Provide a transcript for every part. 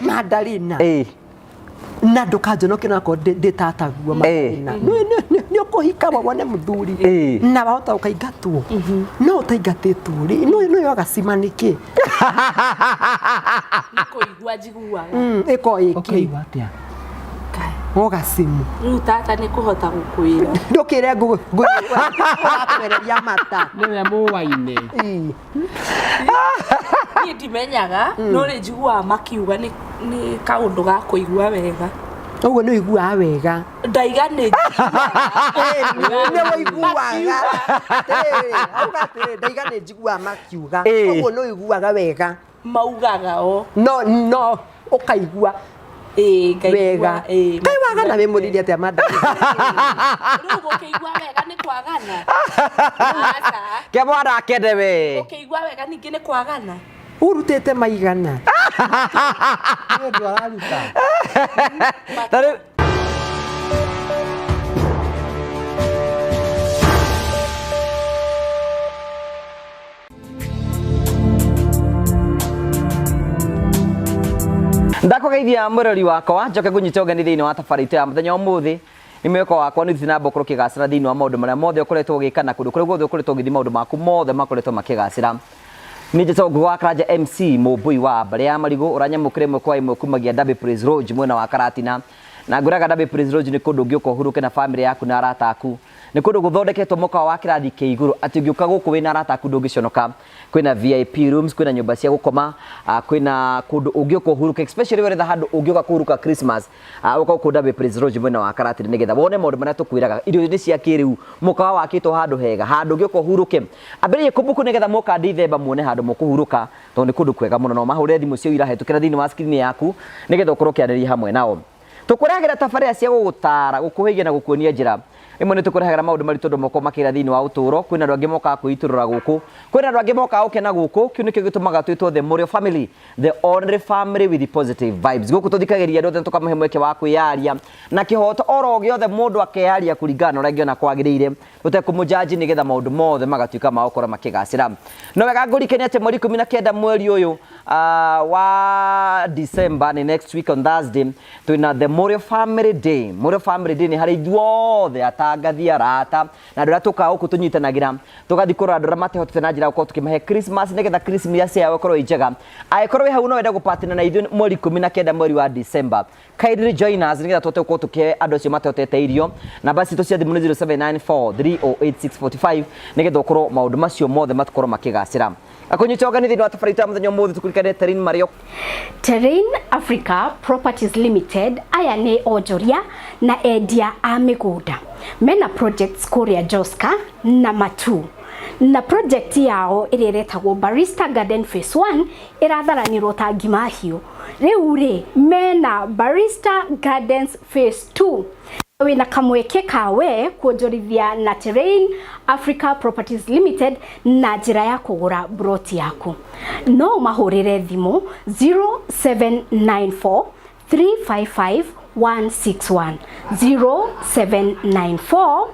Madalina na ndukanjonoke nako nditataguo Madalina ni ukuhika wone muthuri na wahota ukaigatwo no utaingatitwo ri no yo gacima niki nikuigua njiguaga iko iki ukaigua atia Ogacimu tata ni kuhota gukwira ndukire ngukwereria mata niwe muwaine ni ndimenyaga no ri njiguaga makiuga ni kaundu ga kuigua wega uguo ni igua wega ndaiga ni ni wiguaga auga ndaiga ni njigua makiuga uguo no iguaga wega maugaga o no ukaigua wega kai wagana we muriria te Madalina rugo keigua wega ni kwagana ke mwana kende we ukeigua wega ningi ni kwagana urutete maigana ni ndu araruta ndakugeithia murori wakwa njoke kunyita ugeni thiini wa tabarite ya muthenya umuthi ni mweko wakwa ni thina mbokoro kigacira thiini wa maundu maria mothe ukoretwo ugikana kundu kuri guothe ukoretwo ugithi maundu maku mothe makoretwo makigacira ni njito gwa Karanja MC Mubui wa mbere ya marigo uranyamukire mwe kwa imwe kumagia Dabe Praise Lodge mwena wa Karatina na nguraga Dabe Praise Lodge ni kundu ngiuko huruke na family yaku na arata aku ni kundu guthondeketwo muka wa kirathi ke iguru ati ngiuka guku wina arata aku ndungiconoka kwina VIP rooms kwina nyumba cia gukoma kwina kundu ungiuko huruka especially where the handu ungiuka kuhuruka Christmas uka ku Dabe Praise Lodge mwena wa Karatina nigetha wone maundu maria tukwiraga irio ni cia kiriu muka wa wakitwo handu hega handu ngiuko huruke ambere kumbuku nigetha muka ndithemba muone handu mukuhuruka to ni kundu kwega muno no mahure thimu cio irahetukira thiini wa screen yaku nigetha ukorwo kianiriria hamwe nao tukuragira tafaria cia gugutara gukuhigia na gukuonia njira imwe ni tukuragira maundu maritu moko makira thiini wa uturo kwina andu angi moka kuiturura guku kwina andu angi moka ukena guku kiu nikio gitumaga twitwo the Morio family the only family with the positive vibes guku tuthikagiria ndothe tukamahe mweke wa kwiyaria na kihoto oro giothe mundu akeyaria kuringana uria ngiona kwagirire tutekumujaji nigetha maundu mothe magatuika maokora makigacira no wega ngurikenia ati mweri 19 mweri uyu wa December ni next week on Thursday twina the Morio family day. Morio family day ni hari duothe atangathia rata na ndura tuka uku tunyitanagira tugathi kura ndura matehotete na njira uko tukimahe Christmas nigetha Christmas yao ikorwo ijega aikorwo wi hau no wenda gupatina na ithu mweri 19 mweri wa December kindly join us nigetha tote uko tuke andu acio matehotete irio na basi to cia thimu 0794308645 nigetha ukorwo maundu macio mothe matukorwo makigacira akunyita ogani thiini wa tabarita muthenya muthi tukurikane Terrain Mario Terrain Africa Properties Limited aya ni onjoria na endia a migunda mena projects kuria Joska na Matu na project yao iretagwo Barista Garden Phase 1 iratharanirwo ta Gimahiu riu ri mena Barista Gardens Phase 2 wina kamweke kawe kuonjorithia na Terrain Africa Properties Limited na njira ya kugura broti yaku no mahurire thimu 0794 355 161 0794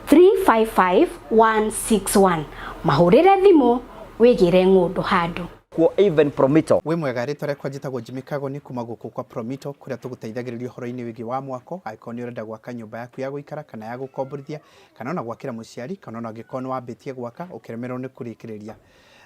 355 161 mahurire thimu wigire ngundu handu kwa even Promito we mwega ritwa rekwa njitagwo Jimmy Kagoni kuma guku kwa Promito kuria tuguteithagiriria horo-ini wigi wa mwako aikoni urenda gwaka nyumba yaku ya guikara kana ya gukomborithia kana ona gwakira muciari kana ona gikono wambitie gwaka ukiremerwo ni kurikiriria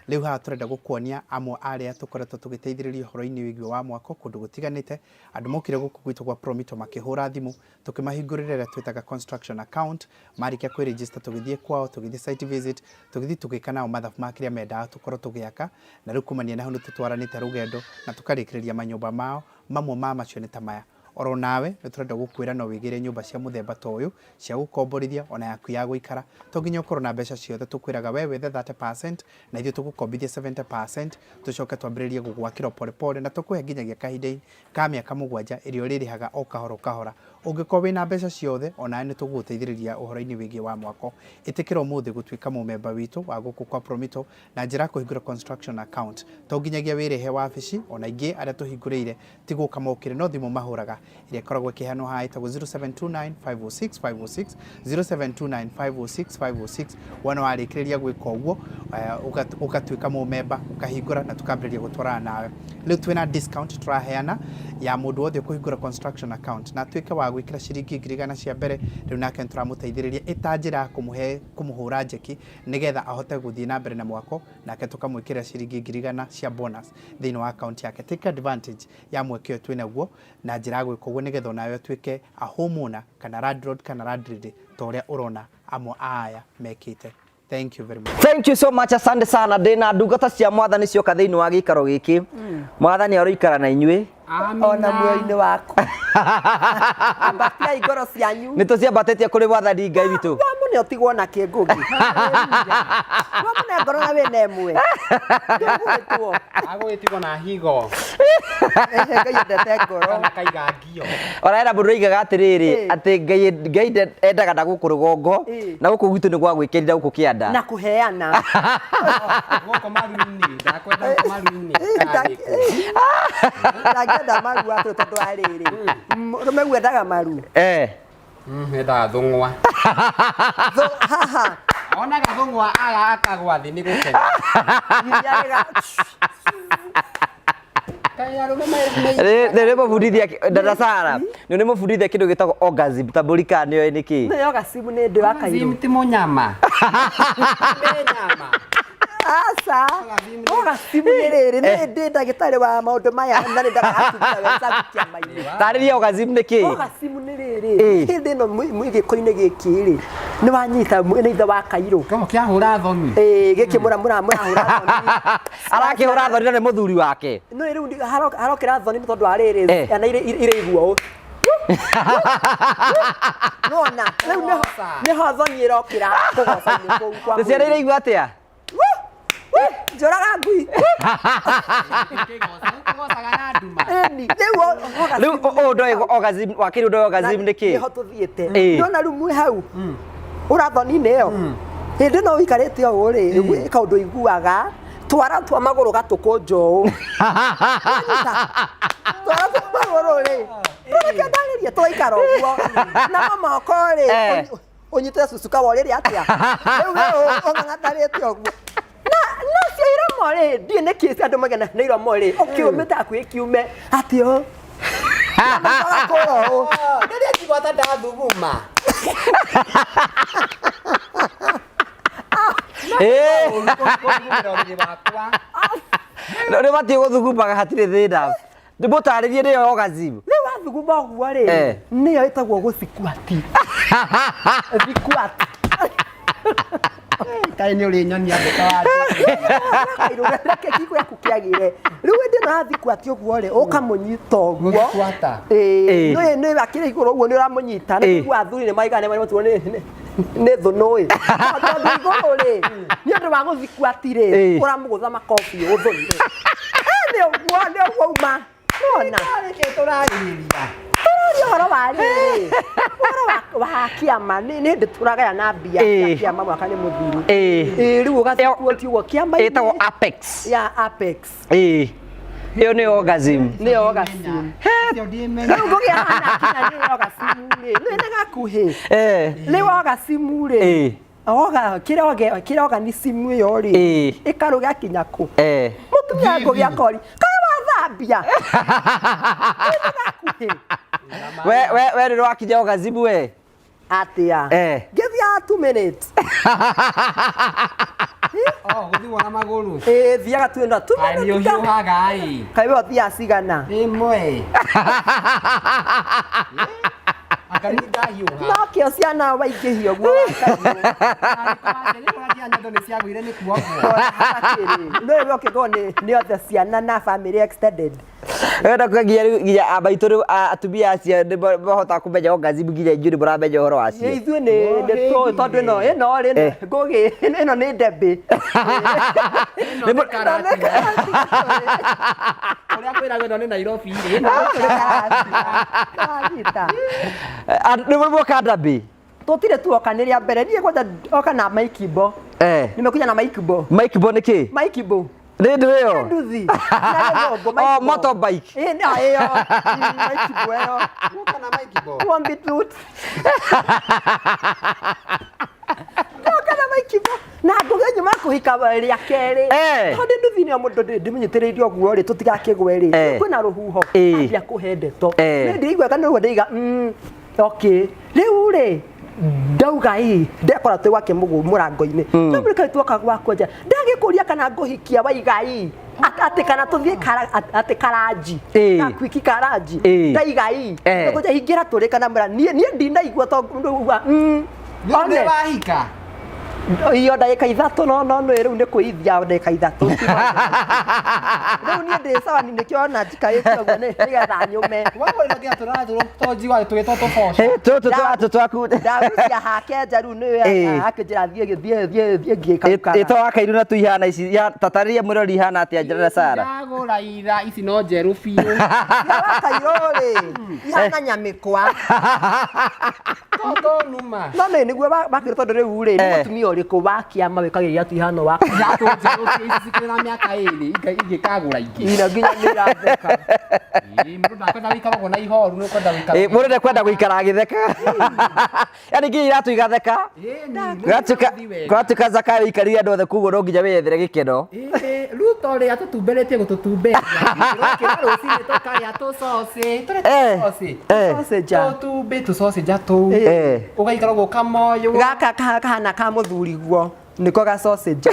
riu ha turenda gukuonia amwe aria tukoretwo tugiteithiriria horo-ini wigi wa mwako kundu gutiganite andu mokire guku gwitu kwa Promito makihura thimu tukimahingurira twitaga construction account marikia kwi register tugithie kwao tugithie site visit tugithie tugikana o mathabu makiria menda tukorwo tugiaka na riu kumania na hundu tutwaranite rugendo na tukarikiriria manyumba mao mamwe ma macio ni ta maya oro nawe niturenda gukwira no wigire nyumba cia muthemba ta uyu cia gukomborithia ona yaku ya guikara to nginya ukorwo na mbeca ciothe tukwiraga we wethe 30% na ithuĩ tugukombithia 70% tucoke twambĩrĩrie gugwakĩra pole na tukuhe nginyagia kahinda ka mĩaka 7 irio rĩrĩhaga o kahora kahora ũngĩkorwo wĩna mbeca ciothe ona nĩ tũgũgũteithĩrĩria ũhoro-inĩ wĩgiĩ wa mwako ĩtĩkĩra ũmũthĩ gũtuĩka mũmemba witũ wa gũkũ kwa Promito na njĩra kũhingũra construction account to nginyagia wĩrehe wabici ona ingĩ arĩa tũhingũrĩire ti gũka mokĩre no thimũ mahũraga iria ikoragwo ikiheanwo haha itagwo 0729 506 506 0729 506 506 wana warikiriria gwika uguo ukatuika mu member ukahingura na tukambiriria gutwarana nawe riu twina discount turaheana ya mundu wothe kuhingura construction account na tuike wa gwikira ciringi 100 cia mbere riu nake turamuteithiriria itanjira kumuhura njeki nigetha ahote guthii na mbere na mwako nake tukamwikira ciringi 100 cia bonus thini wa account yake. Take advantage ya mweke uyu twina guo na njira gwika uguo nigetha nawe tuike a homeowner kana landlord kana landlady toria urona amwe aya mekite. Thank you very much. Thank you so much. Asante sana. Ndina ndungata cia mwathani cioka thiini wa gikaro giki. Mwathani aroikara na inyuĩ. Ona muoyo-inĩ waku. Ambatia igoro cianyu. Nituciambatetie kuri wathani Ngai witũ. Wamune utigwo na kĩngũgi. Wamune ngoro na wĩna ĩmwe. Ndũgwĩtwo. Agwĩtigwo na higo. Ngai endete ngoro. Na kaigangio. Oraera mũndũ oigaga atĩrĩrĩ atĩ Ngai endaga na gũkũ rũgongo na gũkũ gwitũ nĩ gwa gwĩkĩrĩra gũkũ kĩanda. Na kũheana. Gũkũ maru-inĩ. Ndakwenda gũkũ maru-inĩ. Ndangĩenda maru atũ tondũ arĩrĩ. Rũme wendaga maru. Endaga thũng'wa. Haha. Onaga thũng'wa akagwa thĩ nĩ gũkena. Nĩ mũbundithia dada Sara. Nĩ mũbundithia kĩndũ gĩtagwo orgasm. Tambũrika nĩoĩ nĩkĩ? Nĩ orgasm nĩ ndĩ WAKAIRU. Orgasm ti mũnyama. Nĩ nyama. Asa. Orgasm nĩ rĩrĩ nĩ ndĩ ndagĩtarĩ wa maũndũ maya na nĩ ndagatukia wenza gũkiama-inĩ. Tarĩria orgasm nĩkĩ? Orgasm nĩ rĩrĩ. Hĩndĩ ĩno mũgĩkũinĩ gĩkĩ rĩ. Nĩ wanyita nĩ ithe WAKAIRU. Kamo kĩahũra thoni. Gĩkĩ mũramũra thoni. Arakĩhũra thoni na nĩ mũthuri wake. No rĩu harokĩra thoni tondũ wa rĩrĩ ana iraiguo. Nona rĩu nĩho thoni ĩrokĩra kũgoca-inĩ kũu kwa. Ciana iraigua atĩa? Njoraga ngui. Rĩu ũndũ orgasm wakĩrĩ ũndũ orgasm nĩkĩ? Nĩho tũthiĩte. Nona rĩu mwĩ hau. Ũrathoni-inĩ ĩyo. Hĩndĩ ĩno ũikarĩte ũũ rĩ, gwĩka ũndũ iguaga. Twara twa magũrũ gatũkũ njoũ. Twara twa magũrũ rĩ. Tũreke ndarĩrie twaikara ũguo. Na moko rĩ. Ũnyite cucuka wa rĩrĩ atĩa. Rĩu ũng'ang'atharĩte ũguo. Na cio iromo rĩ, ndiĩ nĩ kĩsi andũ magena na iromo rĩ. Ũkĩũmĩte hakuhĩ kiume. Atĩ ũũ. Rĩrĩa njiguata ndathuguma. Nĩ batiĩ gũthugumaga hatirĩ thĩna. Ndĩmũtarĩrie nĩyo orgasm. Nĩ wathuguma ũguo rĩ. Nĩyo ĩtagwo gũcikwati. Thikwati. Kaĩ nĩ ũrĩ nyoni andĩka wa reke kiko yaku kĩagĩre. Rĩu hĩndĩ ĩno thikwati ũguo rĩ, ũkamũnyita ũguo. Nĩ wakĩrĩ igũrũ ũguo nĩ ũramũnyita. Nĩ kuga athuri nĩ maigana nĩ matwo nĩ thũ nũĩ. Tondũ igũrũ rĩ, nĩ ũndũ wa gũthikwati rĩ, ũramũgũtha makobi ũthoni. Nĩ ũguo uma. Nona. Tũrarĩrĩria. Ũhoro wa rĩrĩ. Ũhoro wa kĩama nĩ hĩndĩ tũragaya na mbia cia kĩama mwaka nĩ mũthiru. Rĩu ũgathikwati ũguo kĩama-inĩ. Ĩtagwo apex. Ya apex. Ĩyo nĩ orgasm. Nĩ orgasm. Rĩu ngũgĩa hana kinya nĩ orgasm rĩ. Nĩ gakuhĩ. Nĩ orgasm rĩ. Kĩrĩa organism ĩyo rĩ. Ĩkarũga kinya kũ. Mũtumia ngũgĩa kori. Thambia. We rĩrĩ wakinya orgasm we? Atĩa. Ngĩthiaga 2 minutes. Gũthiĩ na magũrũ. Thiaga 2 minutes. Nĩ ũhiũhaga ĩ. Kaĩ we ũthiaga cigana? Ĩmwe. Akarinda hiũha. No kĩo ciana waingĩhia ũguo. Nĩ ciagũire nĩ kuoguo. Nĩ ũkĩgwo nĩ othe ciana na family extended. Wenda kugia abaitũ rĩu atumia acio nĩ mahotaga kũmenya orgasm nginya inyuĩ nĩ mũramenya ũhoro wacio. Ithuĩ nĩ tũĩ tondũ ĩno rĩ ngũgĩ ĩno nĩ ndembe. Nĩ karati. Ũrĩa kwĩragwo ĩno nĩ Nairobi rĩ. Nĩ mũka ndambi. Tũtirĩ tuoka nĩ rĩa mbere. Niĩ kwanza oka na maikibo. Nimekuja na maikibo. Maikibo nĩ kĩ? Maikibo. ndio hiyo nduthi oh motorbike na hiyo mike bweo kana mike bo one bit root kana mike bo na ndugenye makuhika bari akere tondu nduthi ni mundu ndimenyitiriirio oguo ri tutigakigwe ri kwina ruhuho ambia kuhendeto ndirigwa kana ruo ndiga okay riu ri ndauga ndekora twi wake murango-ini ndamurika twoka gwakwa nja ndagikuria kana nguhikia waigai ati kana tuthie ati karaji na kwiki karaji ndaigai ngoja hingira turi kana mura nie ndinaigua tondu uga one wahika iyo ndagika ithatu no riu ni kuithia ndagika ithatu riu ni ndi sawa ni nikiona njikarite uguo ni getha nyume wewe ndio turathuru toji wa twito tofosha tu twaku ndarucia hake njaru ni akinjira thie ngikauka ito wakairu na tuihana ici ya tataria murori ihana atia njira Sara yagura ira ici no njeru biu wakairu ri ihana nyamikwa toto numa no niguo bakire tondu riu ri ni mutumia uriku wakia mawikagiria tu ihano wako yatu njeru ici cikira miaka iri ingikagura ingi ina nginya niratheka mundu ndakwenda wikaragwo na ihoru ni kwenda wikara mundu ndakwenda guikara agitheka yani nginya iratu igatheka gatuka zakayo ikarire andu othe kuguo no nginya wethere gikeno ruto ri atutumberetie gututumberia rokira rucini tukaria tucoci tutumbe tucoci njatu ugaikaragwo kamoyo gaka kahana ka muthuri guo niko ga sausage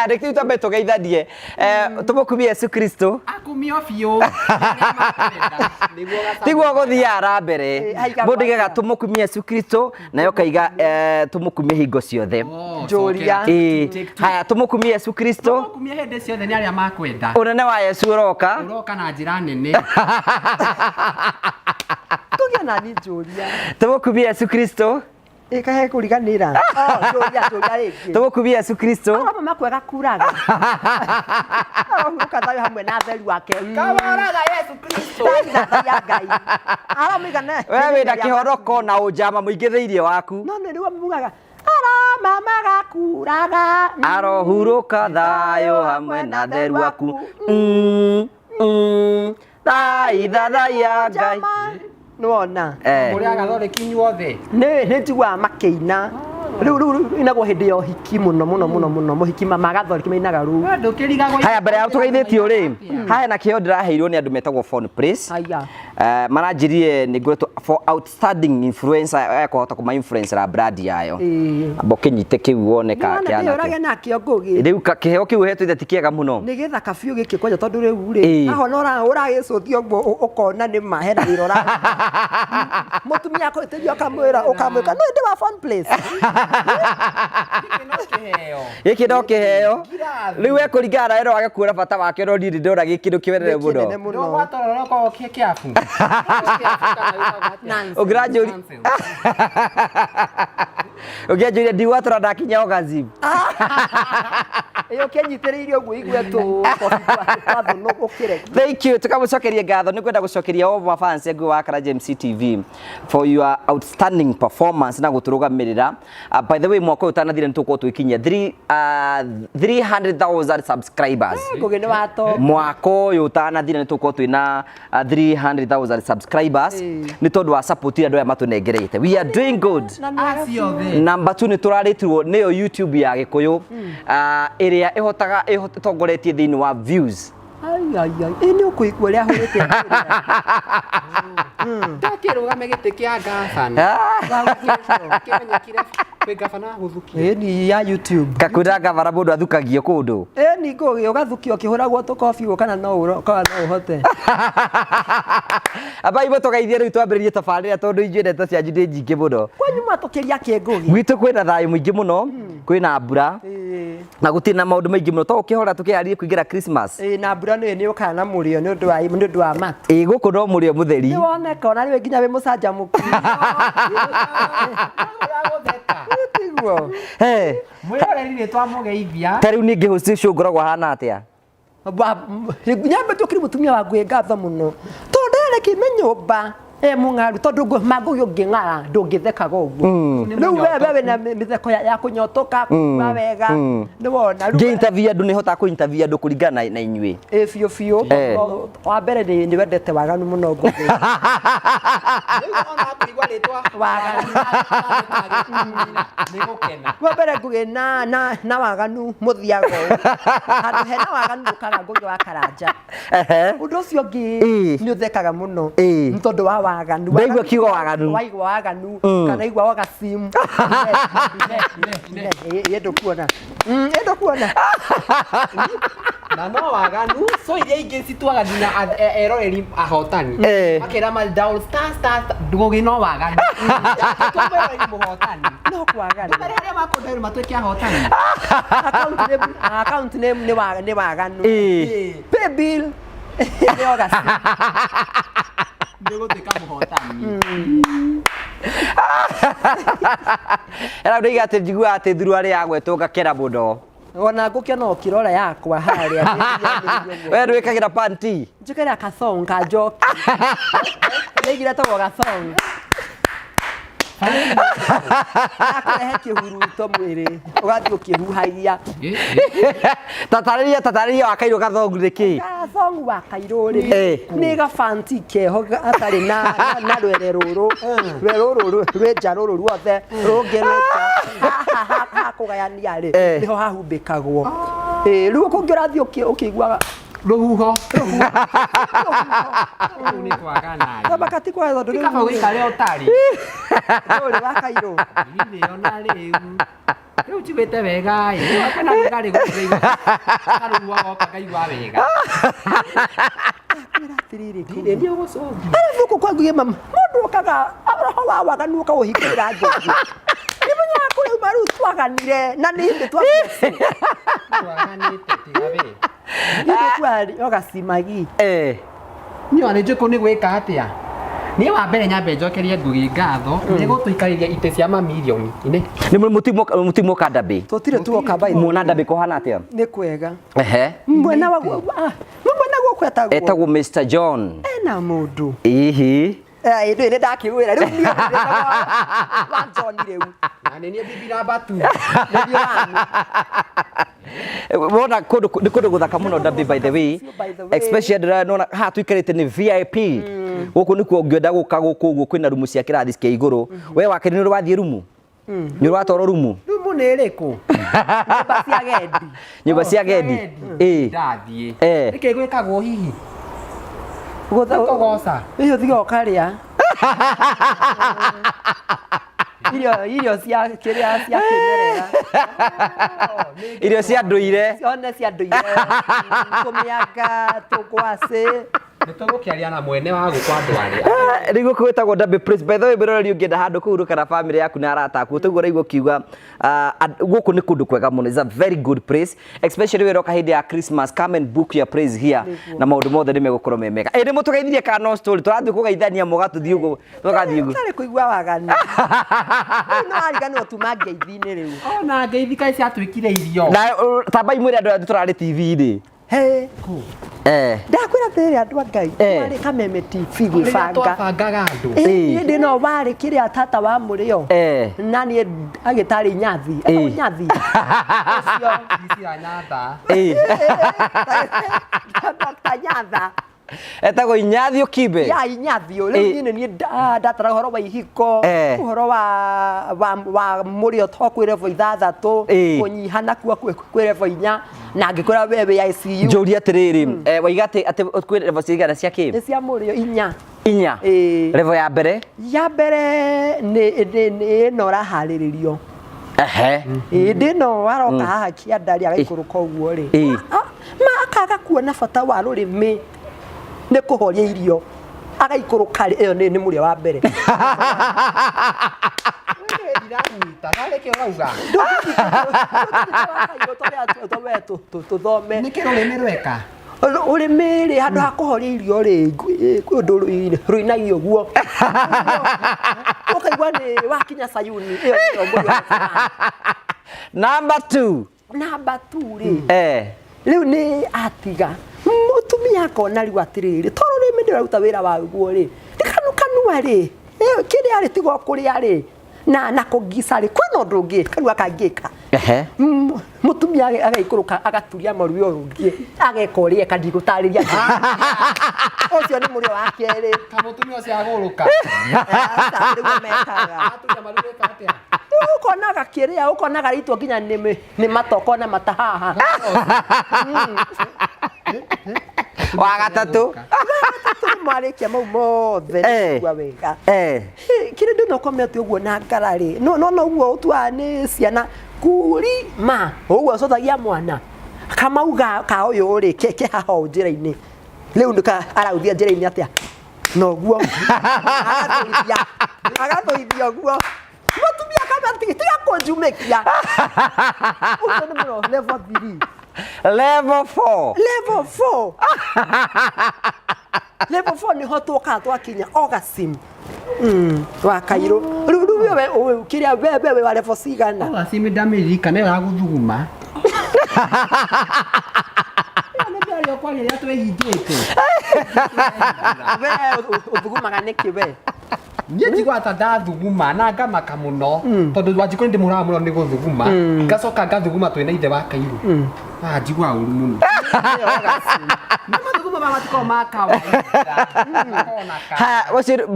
Rekti tutambe tugeithanie tumukumie Yesu Kristo akumio biu tiguo guthiara mbere mundu gega tumukumie Yesu Kristo nayo kaiga tumukumie hingo ciothe njuria haya tumukumie Yesu Kristo tumukumie hende ciothe ni aria makwenda unene wa Yesu uroka na njira nene tugia na ni njuria tumukumie Yesu Kristo ikahe kuriganira njuria rigi tumukumie Yesu Kristo aba makwega kuraga ahuka thayo hamwe na theru wake kaboraga Yesu Kristo ya ngai aramigana wewe na kihoroko na ujama muingi thiirie waku no ni riwa mugaga arama magakuraga arohuruka thayo hamwe na theru waku thaitha ya ngai nuona muria gathore kinyuothe ni njigua makeina riu inagwo hindi yo hiki muno muhiki magathori kimeinaga ru haya mbere ya tugeithitio ri haya na kio ndiraheirwo ni andu metagwo phone praise maranjirie ni ngoretwo for outstanding influencer yakuhota kuma influencer a brand yayo bokinyite kiu woneka kiana riu kiheo kiu hetu ithati kiega muno ni githaka biu giki kwanja tondu riu ri aho no uragicuthio gwo ukona ni mahena wirora mutumia ko iterio kamwira ukamwika no ndi wa phone place giki no kiheo riu ekuringana na ero wage kuura bata wake no ndiri ndora gikindu kiwerere muno no watororo ko kiafu Ugrajuri. Ugrajuri ndiwatora ndakinya ogazim. Iyo kenyitiririo gwo igwetu kwa no ukire. Thank you. Tukamucokeria ngatho ni kwenda gucokeria o mafans egu wa Kara James TV for your outstanding performance na guturugamirira. By the way mwaka utanathire nituko twikinya 300,000 subscribers. Kugene wato. Mwaka uyu utanathire nituko twina 300,000 subscribers. Ni tondu wa support ira ndu ya matunengereite. We are doing good. Number 2 ni turaritirwo niyo YouTube ya Gikuyu area ihotaga itongoretie thiini wa views. Ini ukuigwa ria hurite. Takirugame gite kia gavana. Kimenyekire kwi gavana guthukia. Ni ya YouTube. Kakwira gavana mundu athukagio kundu. Ni ngogi ugathukio kihuragwo tukofi kana no uhote. Aba ibo tugeithie riu twambiririe tabarira tondu injue ndeto cia njinde nyingi muno. Kwanyu matokeria kingugi. Gwitu kwina thayu mwingi muno, kwina mbura. Na gutina maundu maingi muno to ukihora tukiarie kuingira Christmas. Na mbura ni ukaga na murio ni undu wa matu. Guku no murio mutheri. Ni woneka ona riwe nginya wi mucanjamuku. Tiguo. Mwiroreri ni twamugeithia. Tariu ningi hucicio ngoragwo hana atia. Nyambe tukiri mutumia wa ngwe ngatho muno. Tondere kimenyoba mungaru tondu magugi unging'ara ndungithekaga uguo riu wewe na mitheko ya kunyotoka kuma wega ni wona nge interview andu ni hota ku interview andu kuringana na inyui biu wa mbere ni wendete waganu muno ngugi ona kuigwa ritwa waganu ni gukena wa mbere ngugi na waganu muthiago handu hena waganu ukaga ngugi wa karanja undu ucio ngi ni uthekaga muno tondu wa waganu ndaigua kiugo waganu waigua waganu kana igua wagasimu yendo kuona na no waganu so iria ingi citwaga nginya eroreri ahotani akira mal down star ngugi no waganu twabereri muhotani no kwaganu baria makonderu matweke ahotani account name ni waganu pay bill ni wagasimu ndigutika muhotani era ndiga ati njigua ati thuru ari agwetwo gakera muno ona ngukena okirora yakwa haria we ndwikagira panty njikira kasonga njoki ngigira tawo gasonga akurehe kihuru ito mwiri ugathi ukihuhagia tatariria wakairu gathongu niki gathongu wakairu ri ni gafanti keho atari na rwere ruru rweja ruru ruothe rungereta kugayania ri niho hahumbikagwo riu kungirathi ukigwa ruhuho ni twagana bakati kwa ndo ni kama wikare otari uri wakairu ni ona riu riu chibete wega ii akana ngari guthiga karu wa okaigwa wega tiriri kire ndio goso arifu kwa ngugi mama mundu okaga abraho wa waganu ka uhikira njoki nimunya kule maru twaganire na ni ndi twaganite tigabe ndio kwari ogasimagi ni wane njiko ni gwika atia ni wa mbere nyambe njokerie ngugi ngatho ni gutuikariria ite cia mamilioni ine ni mutimo kadabe tutire tuoka bai muna dabe kohana atia ni kwega mwena wagu kwetagwo etagwo Mr John ena mundu ihi ndio ni ndakirwira riu ni wa John riu na ni bibira batu ndio wona kundu guthaka muno dabe by the way especially nona ha tuikarite ni VIP guku nikuo ngenda guka guku uguo kwina rumu cia kirathi cia iguru we wake ni rwathie rumu ni rwatoro rumu ni iriku nyumba cia gendi ndathie nike gwikagwo hihi guthogoca iyo thigo karia irio cia kiria cia kimerera irio cia nduire one cia nduire kumianga tukwase nitugukiaria na mwene wa gukwa ndwari rigo kwetagwo dabe praise by the way birori ungienda handu kuhuruka na family yaku na arata aku tuguo rigo kiuga guku ni kundu kwega muno is a very good place especially we roka hindi ya Christmas come and book your praise here na maundu mothe ni megukorwo memega ni mutugeithirie ka no story turathi kugeithania mugathuthi uguo tugathi uguo tari kuigwa wagani no arigano tumangeithine riu ona ngeithika cia twikire irio na tabai mwire andu turari TV ni ku ndakwira tere andu ngai wari kameme TV gwibanga twabangaga andu ndi no wari kiria tata wa murio nani agitari nyathi nyathi ucio cia nyatha Dr. Nyatha etagwo inyathi ukibe ya inyathi ule ni ndatara horo wa ihiko horo wa murio twakwire vo ithathatu kunyihana kwa kwire vo inya na ngikora wewe ya ICU njuri atiriri waigate ati kwire vo cigana cia ki cia murio inya level ya mbere ni nora hariririo ndino waroka haha kiandari agaikuruka uguo ri akaga kuona bata wa rurimi ni kuhoria irio agaikuruka iyo ni murio wa mbere iranyita nareke urauga tuthome niki rurimi rweka urimi ri handu ha kuhoria irio ri kwi undu ruinagio guo ukaigua ni wakinya Sayuni iyo ndio murio number 2 ri riu ni atiga mutumia akona riu atiriri toro rimi ndiraruta wira waguo ri kanu mwari kiri ari tigo kuri ari na kugisari kwino ndungi kanwa kangika mutumia agaikuruka agaturia maruo rungi agekorie kandigutariria ucio ni murio wa keri kamutumia ucio aguruka aturia maruo katia ukonaga kiria ukonaga ritwa nginya ni matoko na matahaha wa gatatu marikia mau mothe kwa wega kire ndino komete uguo na ngarari no uguo utwa ni ciana kuri ma uguo cothagia mwana kama uga ka uyu ri ke haho njira-ini riu ndika arauthia njira-ini atia no guo agathoithia guo mutumia kama tiga kunjumekia ucio ni muno level 3 level 4 level 4 ni hoto ka twakinya orgasm wakairu riu wewe kiria wewe wa level cigana orgasm ndamirika ne yaguthuguma ndio kwa nini watu wehingite wewe uthugumaga niki we Njigwa ndathuguma na ngamaka muno tondu wajiko ndi mura muno ni guthuguma ngacoka ngathuguma twina ithe wakairu njigwa uru muno mathuguma mamatiko makawa ha wacir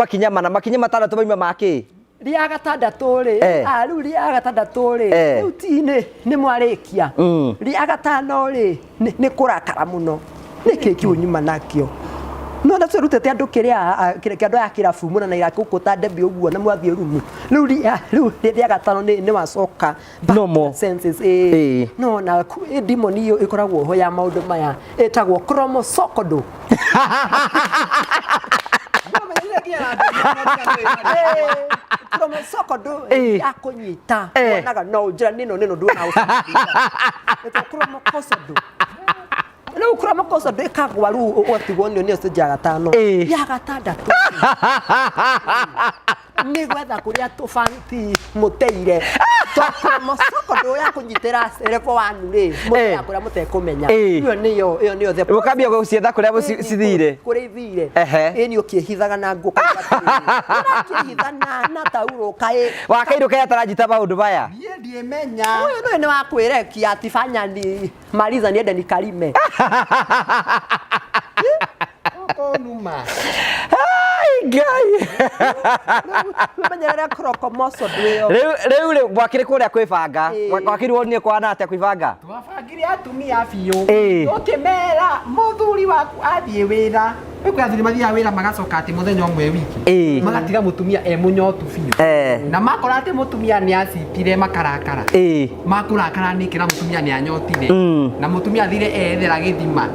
makinya matandatu baima maki ria gatandatu ri riu ria gatandatu ri riu tini ni mwarikia ria gatano ri ni kurakara muno niki kiunyuma nakio no na twerutete andu kiria andu ya kirabu muna na irakukuta ndebi uguo na mwathie rumu riu ria gatano ni wacoka normal senses no na demon iyo ikoragwo ho ya maundu maya etagwo chromosocodo chromosocodo yakunyita wonaga no njira nino nduona uca chromosocodo no chromosocodo ndikagwa riu otigwo ni stage ya gatano ya gatandatu ni gwetha kuria tufanti muteire chromosocodo yakunyitira level 1 ri muteya kuria mutekumenya iyo niyo the ukambia gucietha kuria cithire kuria ithire ni ukihithaga na nguka ukihithana na tauro kai wakairu kai atarajita maundu baya ndie menya uyu ni wakwirekia atifanya ni maliza niende nikalime numa ngai menyerera chromosocodo iyo riu gwakire kuria kwibanga gwakire wonie kwana atia kwibanga twabangire atumia biu tukimera muthuri waku athie wira wikwa athuri mathia wira magacoka ati muthenya umwe wiki magatiga mutumia munyotu biu na makora ati mutumia ni acitire makarakara makurakara ni kira mutumia ni anyotire na mutumia athire ethera githima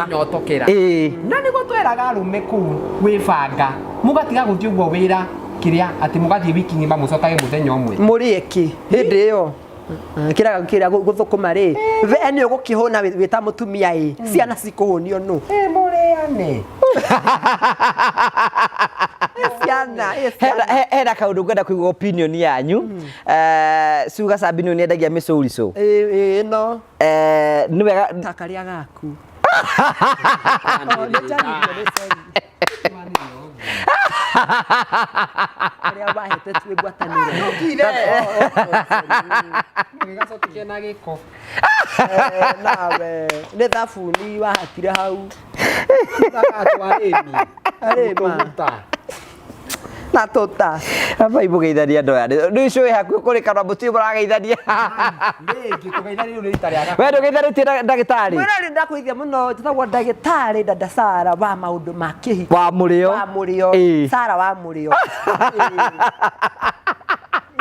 nyotokera na nigo tweraga arume kuu wibanga mugatiga guthie uguo wira kiria ati mugathie wiki ngima mucokage muthenya umwe murieki hindi iyo kira guthukuma ri we ni ugukihuna wita mutumia ciana cikuhunio nu muriane ciana hena kaundu ngenda kuigua opinion yanyu suga Sabino ni endagia micurico no ni wega takaria gaku Aria wahete tuwe gwatanire no kire ngigaco tikena giko nawe ni thabuni wahatire hau ndakatwareni arima na tota aba ibugeithania ndo yani ni cui haku kuri kana muti murageithania ngi tugeithania ni rita ria we ndugeithania ndagitari mwena ni ndakuithia muno tutagwa ndagitari dada Sara wa maundu ma kihiko wa murio Sara wa murio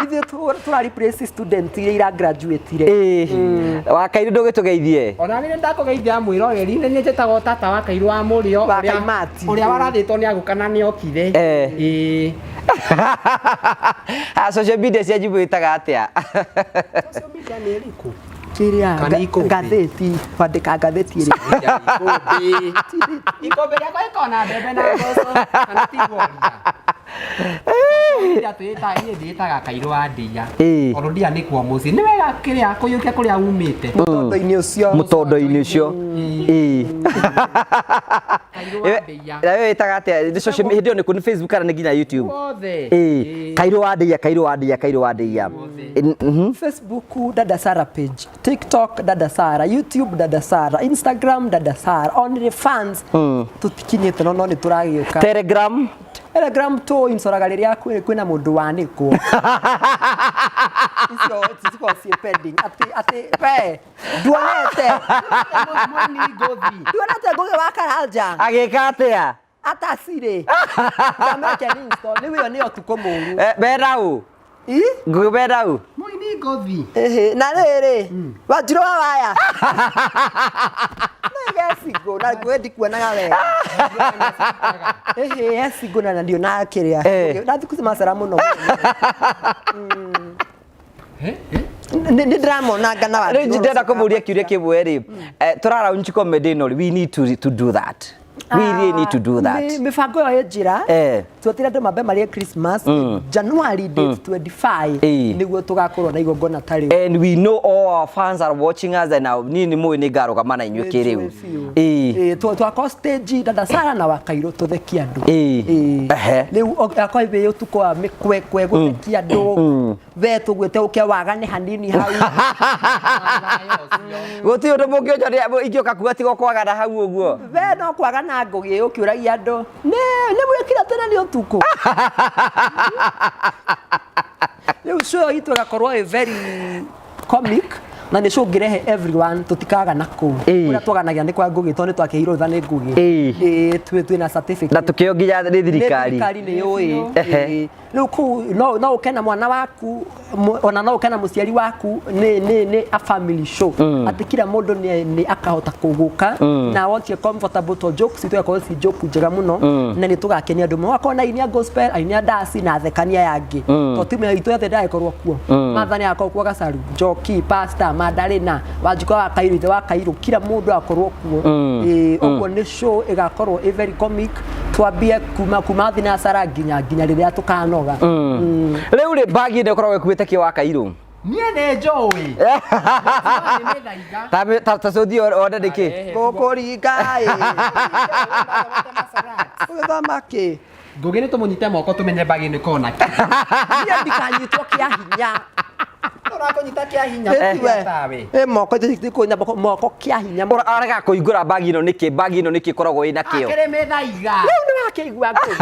ithe tura replace student ira graduate ire wakairu ndugitugeithie ona ni ndakugeithia mwiroreri ni njetago tata wakairu wa murio uria warathitwo ni agukana ni okire social media cia jibu itaga atia social media ni riku kiria ngatheti kwandika ngatheti iri ikombe yakwa ikona mbembe na mboco kana tigworia Ndĩtaga Kairũ wa Ndĩya. Tondũ Ndĩya nĩ kwa mũciĩ. Nĩ wega kĩrĩa kũiyũkia kũrĩa umĩte. Mũtondo-inĩ ũcio. Mũtondo-inĩ ũcio. Kairũ wa Ndĩya. Na wewe wĩtaga atĩa? Nĩ social media nĩ kũni Facebook kana nĩ nginya YouTube? Wothe. Kairũ wa Ndĩya, Kairũ wa Ndĩya, Kairũ wa Ndĩya. Facebook Dada Sara page, TikTok Dada Sara, YouTube Dada Sara, Instagram Dada Sara, OnlyFans tutikinyite no nĩ tũragĩũka. Telegram to insoraga rĩrĩa kwĩna mũndũ wanĩkwo. Icio ci pending ati we duonete ngũgĩ wa Karanja agĩka atĩa atasire jamake ni install nĩ wĩyo nĩ ũtukũ mũru berau ngũgĩ berau mũini ngothi na rĩrĩ Wanjirũ wa waya Esigo na gwedi kuonaga wega. Esigo na ndio na kĩrĩa. Na thiku masara mũno. Nĩ ndramona ngana wa. Rĩu ndĩrenda kũmũria kĩũria kĩmwe rĩ. Tũrara unchi comedy no we need to do that. We really need to do that. Mifango yo njira. Tuotira ndo mambe mari Christmas January date 25 niguo tugakorwo na igongona tari. And we know all our fans are watching us and now nini mwe ni garugamana inyuĩ kĩrĩu. Twako stage Dada Sara na Wakairũ tuthekia andu. Rĩu akoibe utuko wa mikwekwe guthekia andu. We tugwete uke wagane hanini hau. Gũtirĩ ũndũ mũngĩonja ingĩoka kuga tiga kwagana hau ũguo. We no kwagana ngũgĩ ũkĩũragia andũ. Nĩ mwĩkira tena nĩ ũtukũ. Rĩu show itu gakorwo very comic na nĩ show ngĩrehe everyone tutikaga nakũ. Ũrĩa twaganagia nĩ kwa ngũgĩ tondũ twakĩirwo tha nĩ ngũgĩ. Twĩ na certificate. Na tukĩo nginya nĩ thirikari. Thirikari nĩ yũĩ. Rĩu kũu no ũkena mwana waku ona no ũkena mũciari waku nĩ a family show. Atĩ kila mũndũ nĩ akahota kũgũka na wotie comfortable to jokes itũgakorwo ci joke njega mũno na nĩ tũgakenia andũ mwakorwo na inia gospel ainia dance na thekania yangĩ. To timu itũ yothe ndagĩkorwo kuo. Mathani akorwo kuo Gacaru, Njoki, Pastor, Madarena, Wanjikũ wa Wakairũ, Wakairũ kila mũndũ akorwo kuo. Ũguo nĩ show ĩgakorwo very comic. Twambie kuma thina Sara nginya rĩrĩa tukanoga. Rĩu rĩ bagi nĩ ũkoragwo ĩkuĩte kĩ Wakairũ. Niĩ nĩ njũĩ. Ta cũthi ona ndĩkĩ. Gũkũringa ũgĩthoma kĩ. Ngũgĩ nĩ tũmũnyite moko tũmenye bagi nĩ kona kĩ. Niĩ ndikanyitwo kĩa hinya. Ũrakonyita kĩa hinya tawe. Moko ndikunya moko kĩa hinya. Arega kũingũra bagi ĩno nĩkĩ? Bagi ĩno nĩkĩ koragwo ĩna kĩo? Akĩrĩ methaiga. Rĩu nĩ wakĩigua ngũgĩ.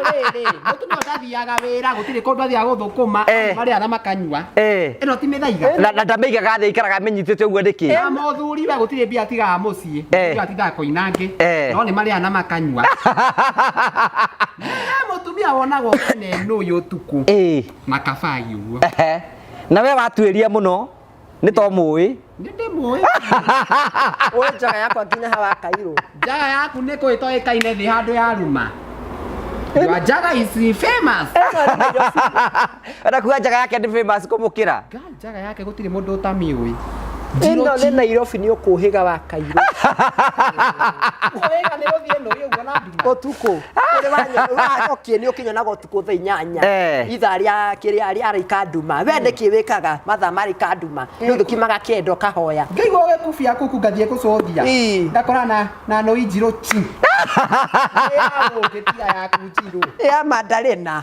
Rĩrĩ mũtu no ndathiaga wĩra gũtirĩ kũndũ athiaga gũthũkũma marĩa na makanyua. Ĩno ti methaiga. Na ndamĩigaga thĩ ikaraga menyitĩte ũguo ndĩkĩ? Ya mũthuri we gũtirĩ mbia tigaga mũciĩ. Ndio atindaga koinange. No nĩ marĩa na makanyua. Mũtumia wonagwo kene nũ ũyũ ũtukũ. Na kabai ũguo. Na we watuĩria mũno nĩ to mũĩ. Nĩ ndĩmũĩ. Ũĩ njaga yakwa nginya ha Wakairũ. Njaga yaku nĩ kũĩ toĩkaine thĩ handũ ya ruma. Your Jaga is famous. Ana kuga Jaga yake ni famous kumukira. Jaga yake gũtirĩ mũndũ ũtamĩũĩ. Ino nĩ Nairobi nĩ ũkũhĩga Wakairũ. Ũhĩga nĩ ũthiĩ no ũguo na nduma. Ũtukũ. Kũrĩ wanyokie nĩ ũkinya na ũtukũ thaa 8. Ithaa rĩa kĩrĩa arĩka nduma. We ndĩkĩ wĩkaga mathaa marĩka nduma. Nĩ ũkimaga kendo kahoya. Ngaigua gĩkubia kũku ngathiĩ gũcũthia. Ndakora na no Njirũ chi. Ya mũgĩtia yaku Njirũ. Ya Madarena.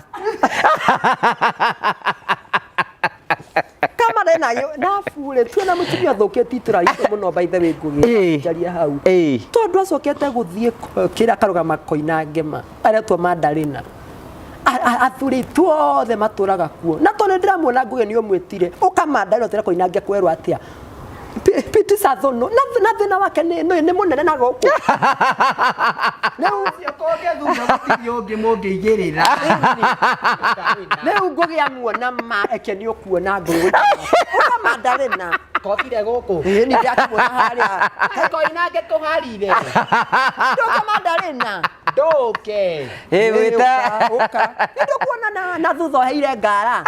Kama na fule twena mutumia thoketi turarite muno by the way ngugi jaria hau tondu acokete guthie kira karugama koina ngema aria twa Madarena athuri tuothe maturaga kuo na tondu ndiramuona ngugi ni omwitire ukamandarira tira koina nge kwerwo atia piti sathono na thina wake ni munene na goku Rĩu koge thutha gũtirĩ ũngĩ mũngĩigĩrĩra. Rĩu ngũgĩa muona ma eke nĩ ũkuona ngũgĩ. Madarena kotire gũkũ. Nĩ ndĩrakuona harĩa. Koina nge tũharire. Ndoka Madarena. Ndoke. Wĩta. Nĩ kuona na thutha heire ngara.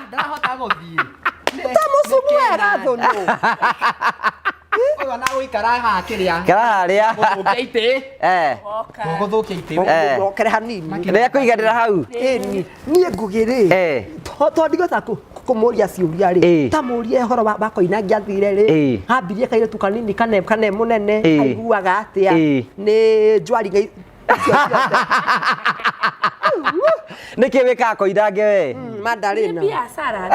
Ndahota gũthiĩ. Tamusumu wega thono. ona guikara ha kiria Kararia. Guthukia guthukia ite okere hanini Ria kuiganira hau. niĩ ngugĩrĩ to ndigota kũmũria ciũria rĩ tamurie horo wa koina ngiathire rĩ ambirie kairĩtu kanini kane mũnene aiguaga atĩa nĩ njwari Nĩkĩ wĩkaga koinange we? Madarena biashara